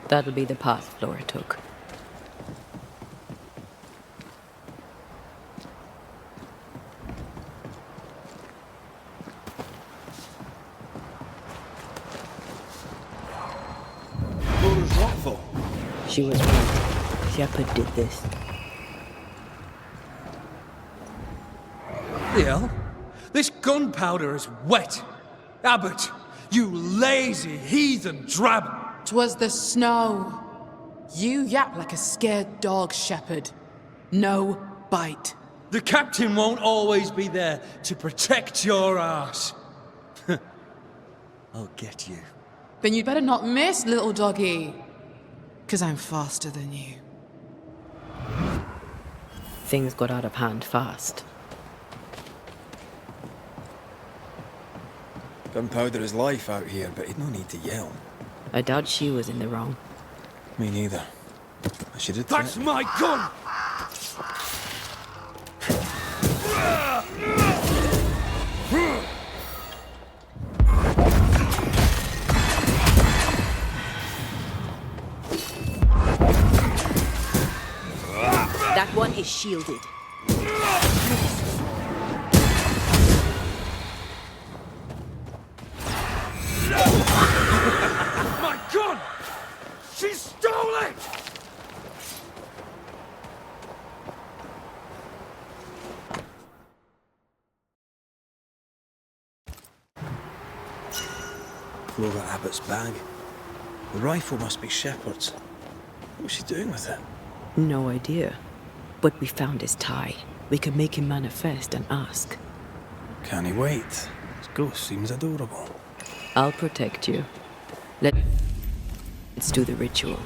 That'll be the path Flora took. Flora's what for? She was right. Shepard did this. The hell? This gunpowder is wet. Abbott, you lazy heathen drab. 'Twas the snow. You yap like a scared dog, Shepard. No bite. The captain won't always be there to protect your ass. I'll get you. Then you'd better not miss, little doggy. 'Cause I'm faster than you. Things got out of hand fast. Gunpowder is life out here, but he'd no need to yell. I doubt she was in the wrong. Me neither. I should have That's my gun! That one is shielded. My gun! She stole it! Flora Abbott's bag. The rifle must be Shepard's. What was she doing with it? No idea. But we found his tie. We could make him manifest and ask. Can he wait? His ghost seems adorable. I'll protect you. Let's do the ritual.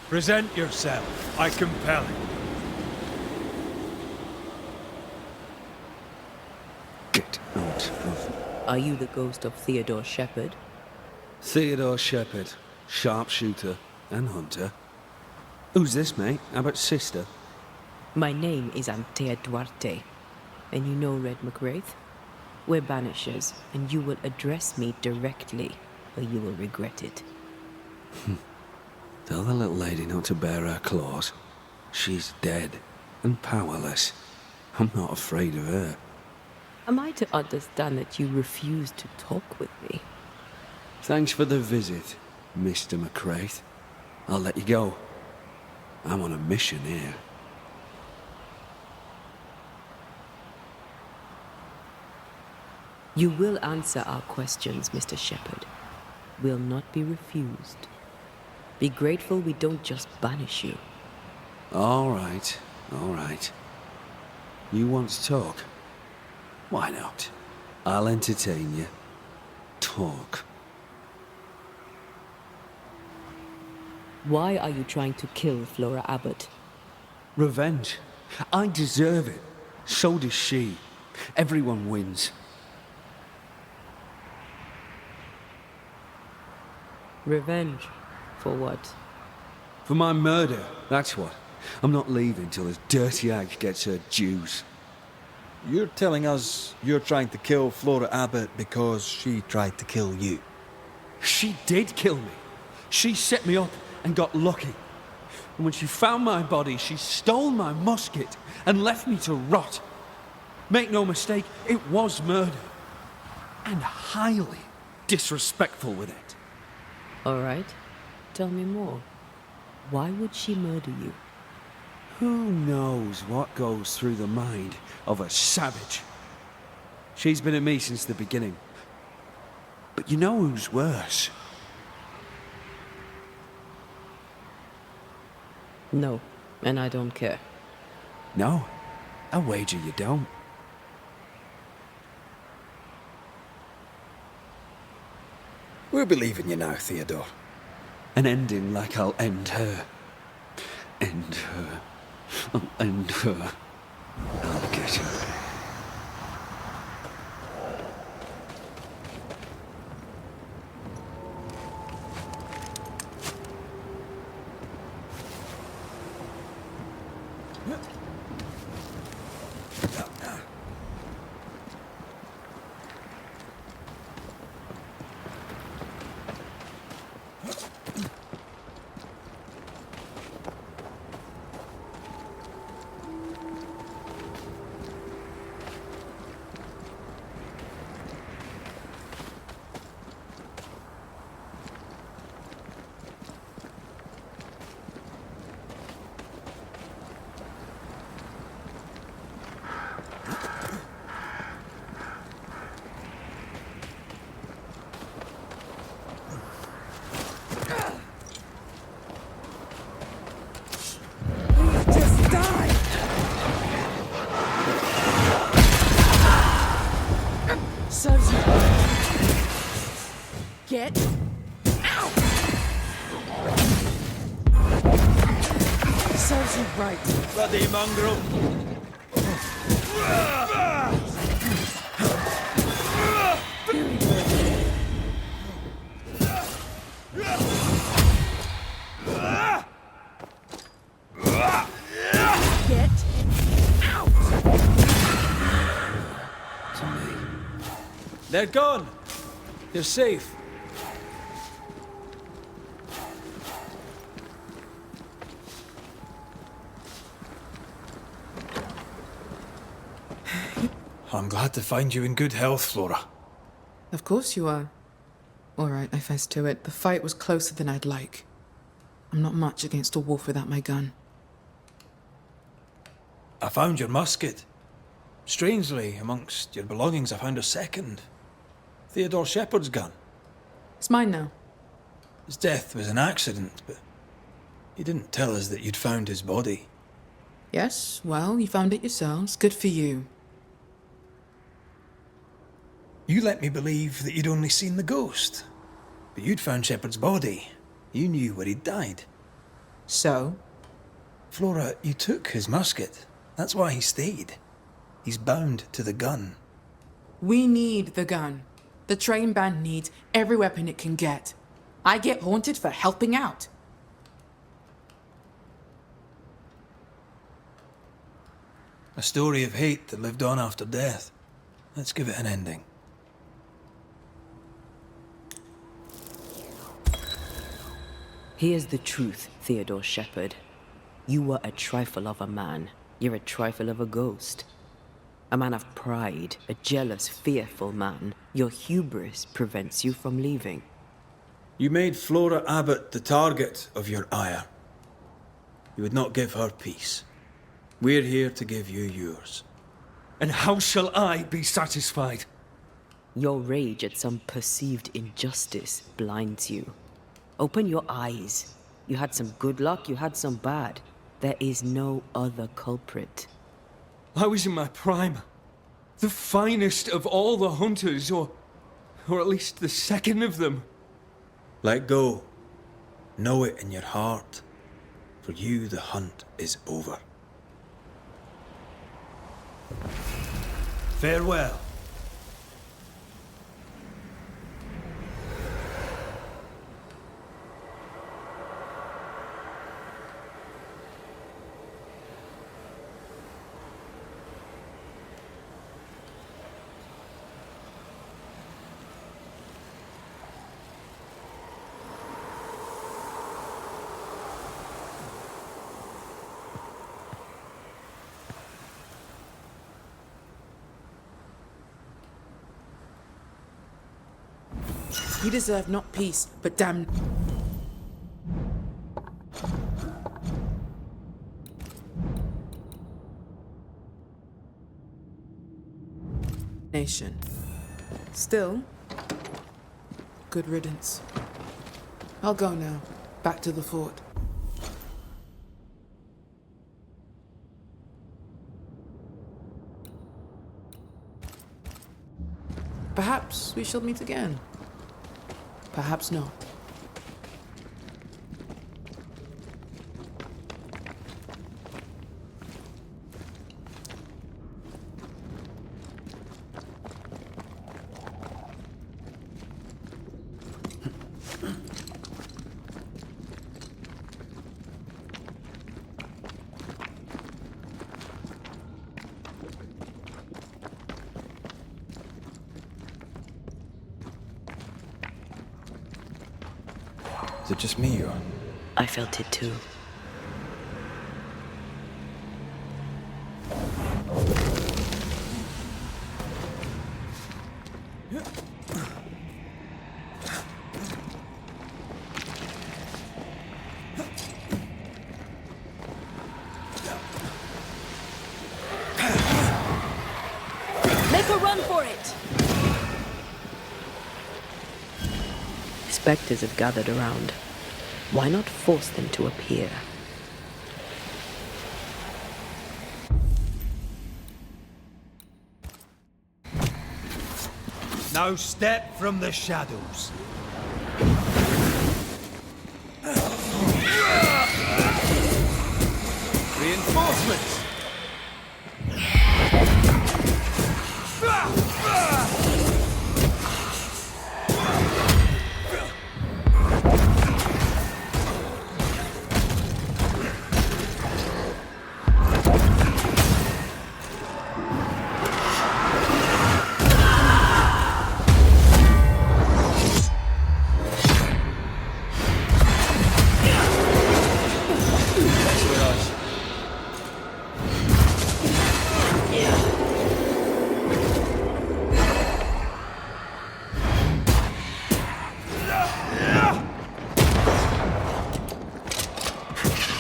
Present yourself. I compel it. Get out of... Are you the ghost of Theodore Shepard? Theodore Shepard, sharpshooter and hunter. Who's this, mate? Abbott's sister? My name is Antea Duarte. And you know Red McWraith? We're Banishers, and you will address me directly, or you will regret it. Tell the little lady not to bare her claws. She's dead and powerless. I'm not afraid of her. Am I to understand that you refuse to talk with me? Thanks for the visit, Mr. McWraith. I'll let you go. I'm on a mission here. You will answer our questions, Mr. Shepard. Will not be refused. Be grateful we don't just banish you. All right, all right. You want to talk? Why not? I'll entertain you. Talk. Why are you trying to kill Flora Abbott? Revenge. I deserve it. So does she. Everyone wins. Revenge? For what? For my murder, that's what. I'm not leaving till this dirty hag gets her dues. You're telling us you're trying to kill Flora Abbott because she tried to kill you? She did kill me. She set me up and got lucky. And when she found my body, she stole my musket and left me to rot. Make no mistake, it was murder. And highly disrespectful with it. All right. Tell me more. Why would she murder you? Who knows what goes through the mind of a savage? She's been at me since the beginning. But you know who's worse? No, and I don't care. No, I wager you don't. We're believing you now, Theodore. An ending like I'll end her. End her. I'll end her. I'll get her. Get out! Serves you right. Bloody mongrel! Get out! They're gone. You're safe. I'm glad to find you in good health, Flora. Of course you are. All right, I fess to it. The fight was closer than I'd like. I'm not much against a wolf without my gun. I found your musket. Strangely, amongst your belongings, I found a second. Theodore Shepherd's gun. It's mine now. His death was an accident, but he didn't tell us that you'd found his body. Yes, well, you found it yourselves. Good for you. You let me believe that you'd only seen the ghost. But you'd found Shepherd's body. You knew where he'd died. So? Flora, you took his musket. That's why he stayed. He's bound to the gun. We need the gun. The train band needs every weapon it can get. I get haunted for helping out. A story of hate that lived on after death. Let's give it an ending. Here's the truth, Theodore Shepherd. You were a trifle of a man. You're a trifle of a ghost. A man of pride, a jealous, fearful man. Your hubris prevents you from leaving. You made Flora Abbott the target of your ire. You would not give her peace. We're here to give you yours. And how shall I be satisfied? Your rage at some perceived injustice blinds you. Open your eyes. You had some good luck, you had some bad. There is no other culprit. I was in my prime. The finest of all the hunters, or at least the second of them. Let go. Know it in your heart. For you, the hunt is over. Farewell. He deserved not peace, but damn... nation. Still, good riddance. I'll go now. Back to the fort. Perhaps we shall meet again. Perhaps not. Is it just me or? I felt it too. Make a run for it! Spectres have gathered around. Why not force them to appear? Now step from the shadows. useless!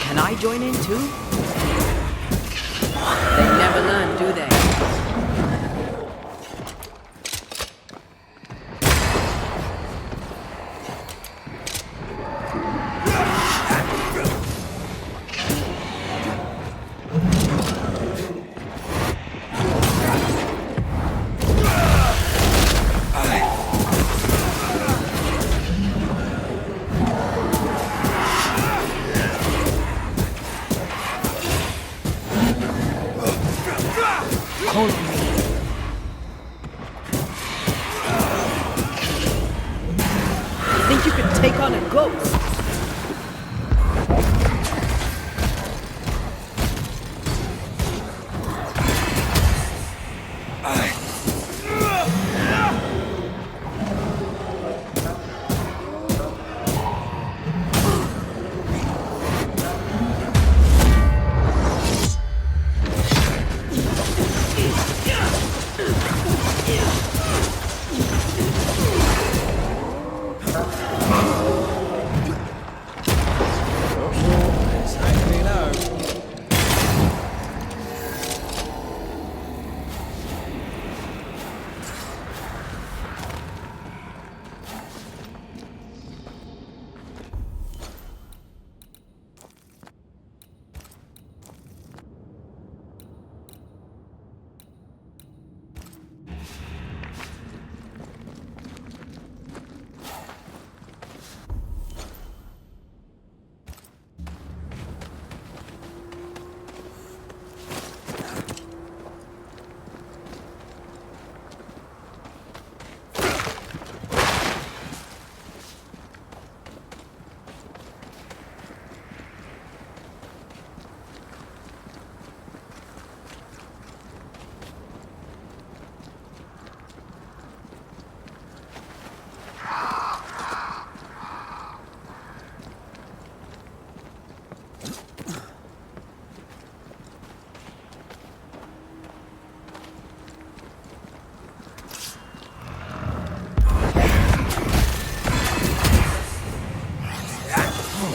Can I join in too? They never learn, do they? Hold me. You think you could take on a ghost?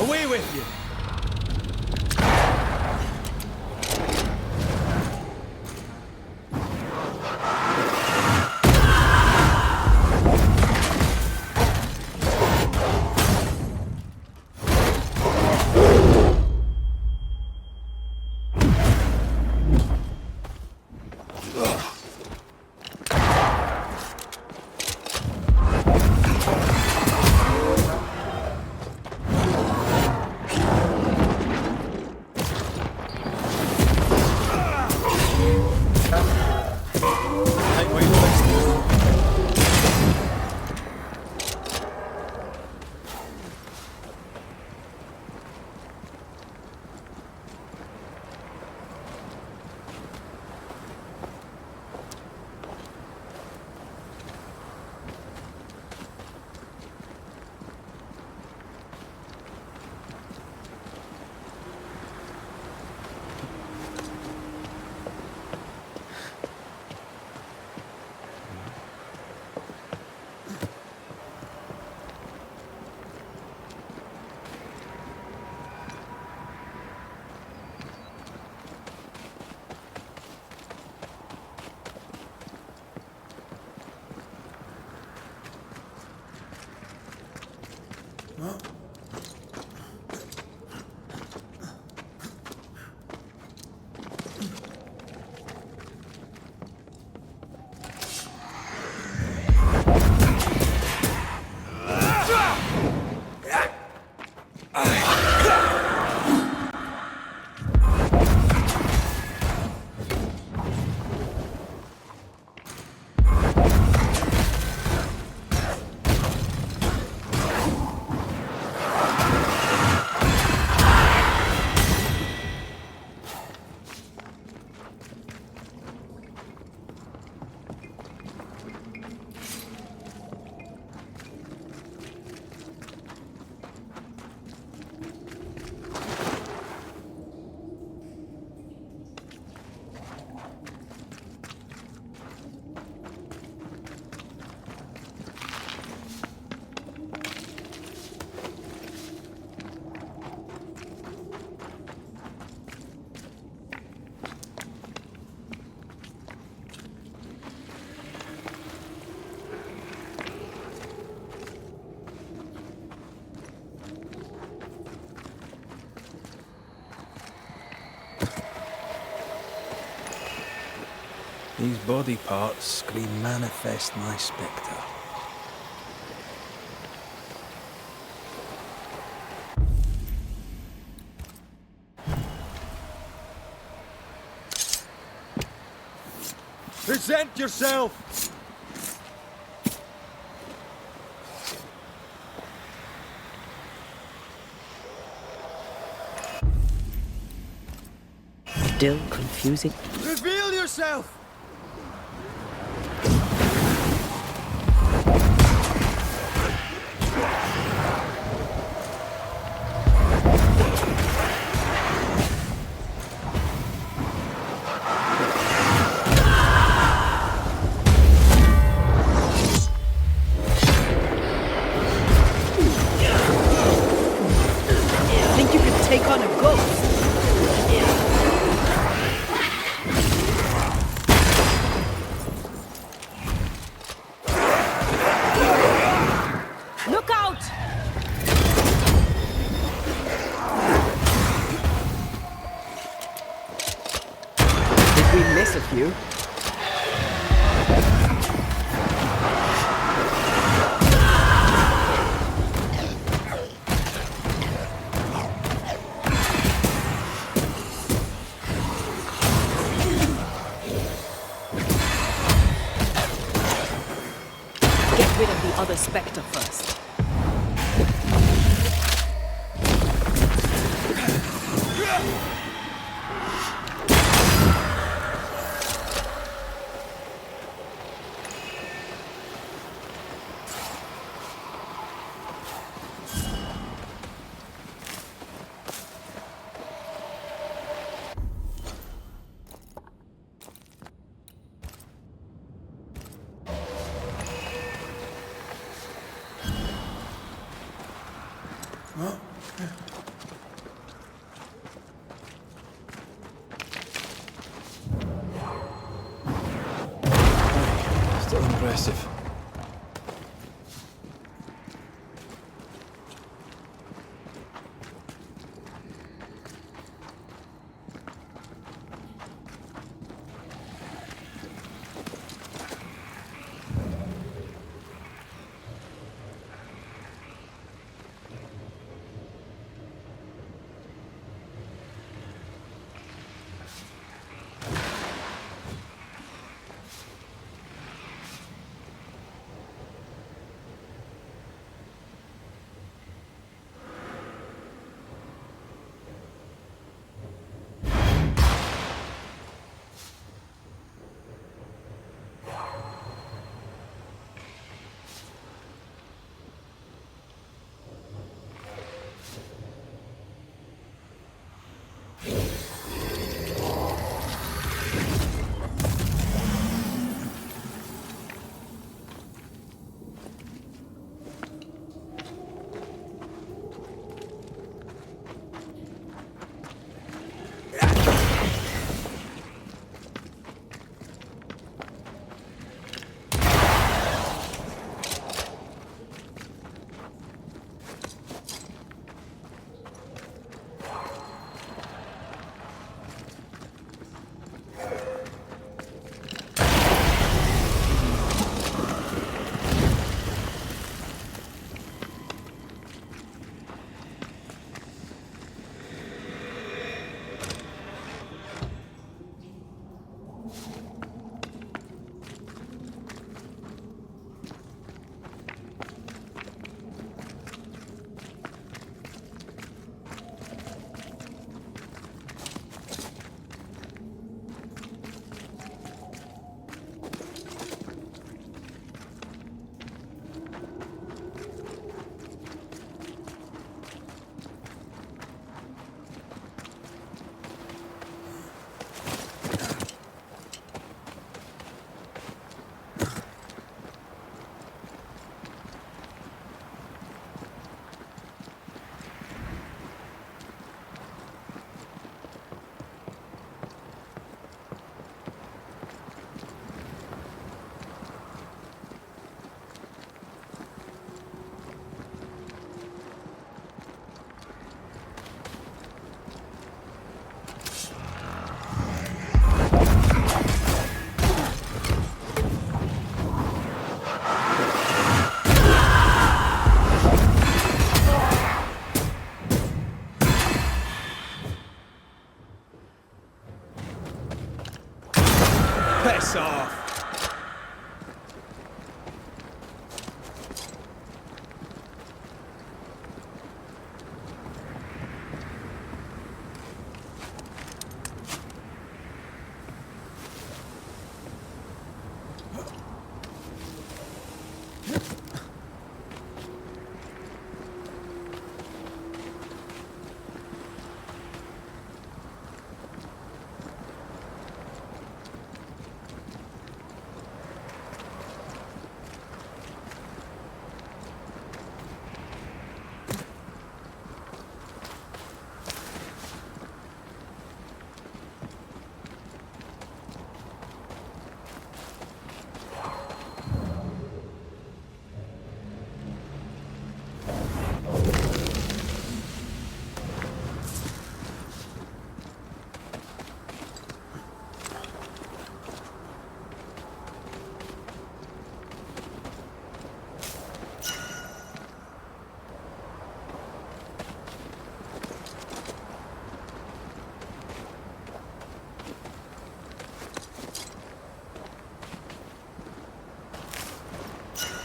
Away with you! These body parts scream manifest my spectre. Present yourself! Still confusing. Reveal yourself! Think you could take on a ghost? Look out! Did we miss a few? Get rid of the other Spectre first. Still impressive.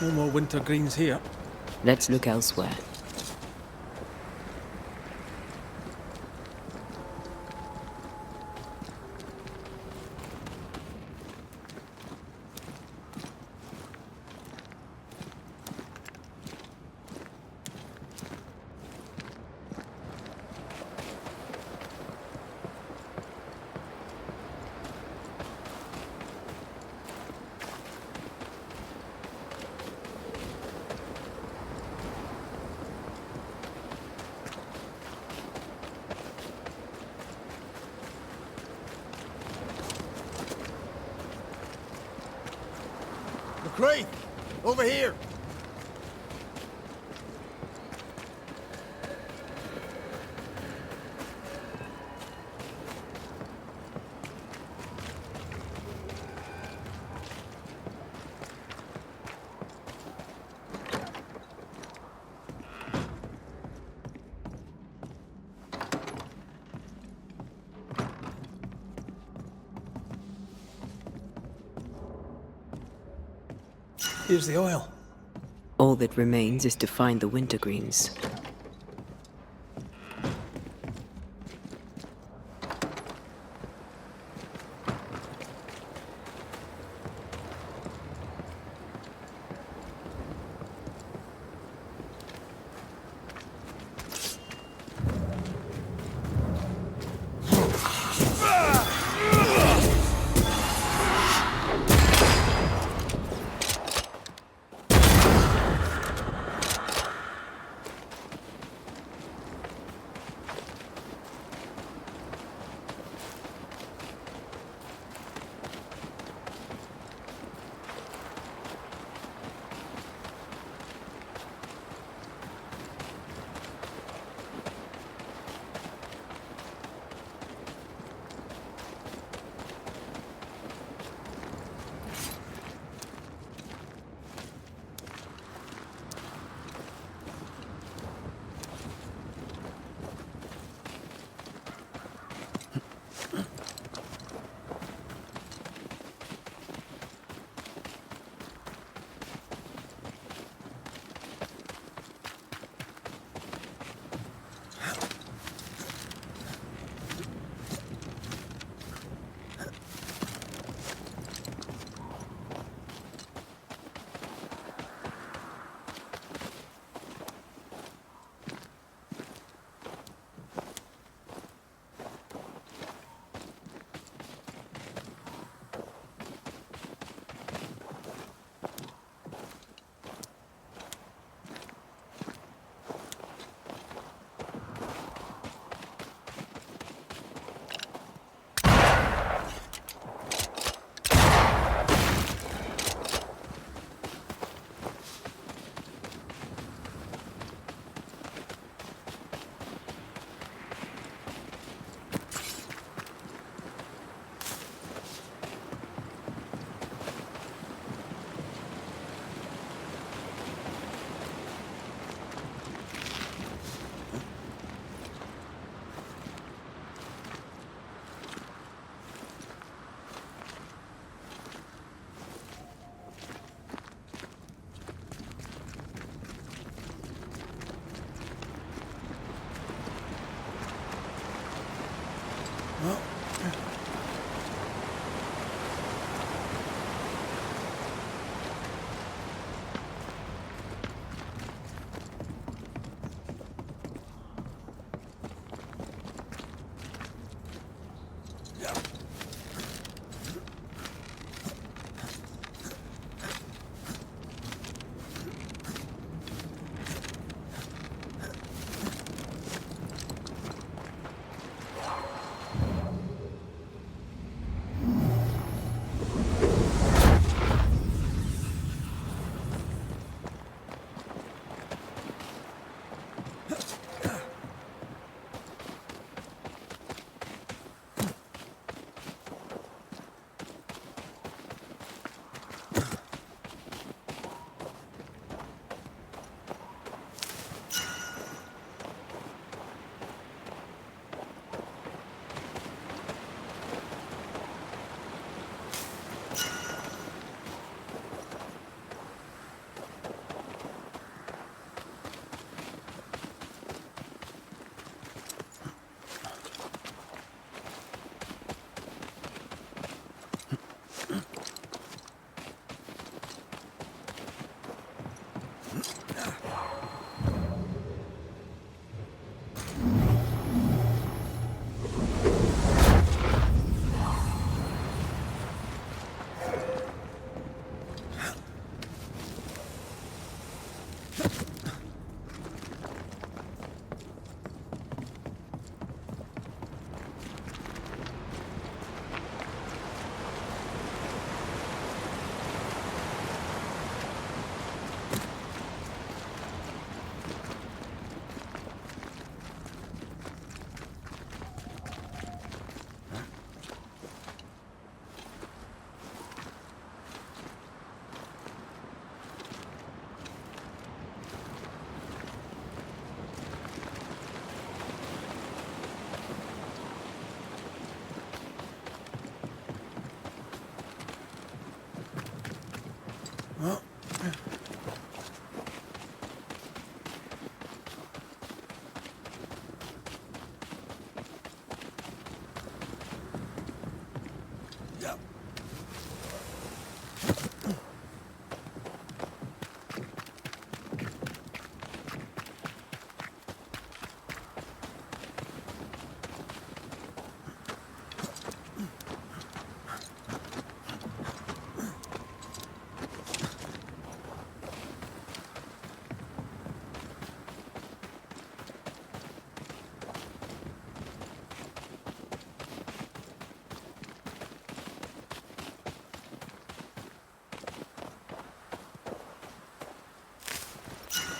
No more wintergreens here. Let's look elsewhere. McCrae! Over here! Here's the oil. All that remains is to find the wintergreens.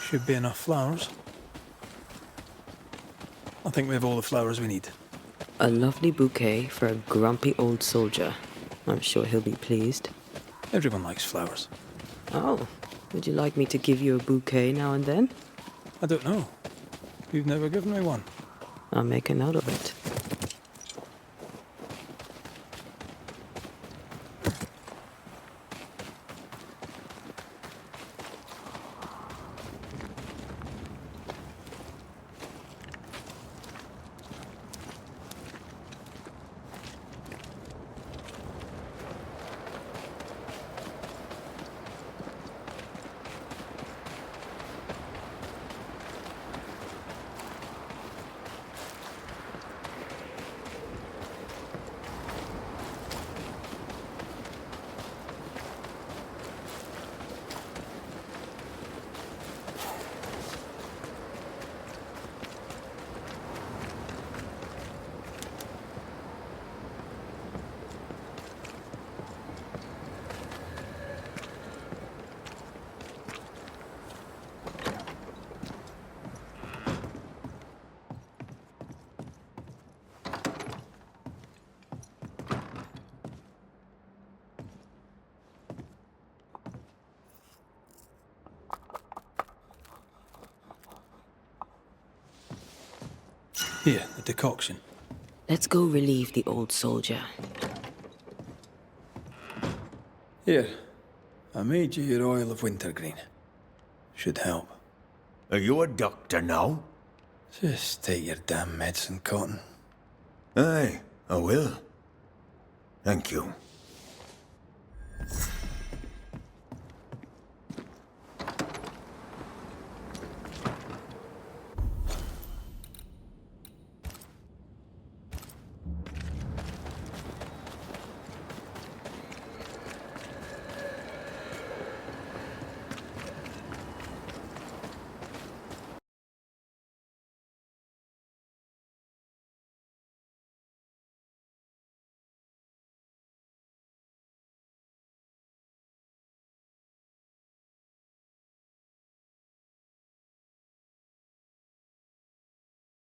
Should be enough flowers. I think we have all the flowers we need. A lovely bouquet for a grumpy old soldier. I'm sure he'll be pleased. Everyone likes flowers. Oh, would you like me to give you a bouquet now and then? I don't know. You've never given me one. I'll make a note of it. Here, the decoction. Let's go relieve the old soldier. Here, I made you your oil of wintergreen. Should help. Are you a doctor now? Just take your damn medicine, Cotton. Aye, I will. Thank you.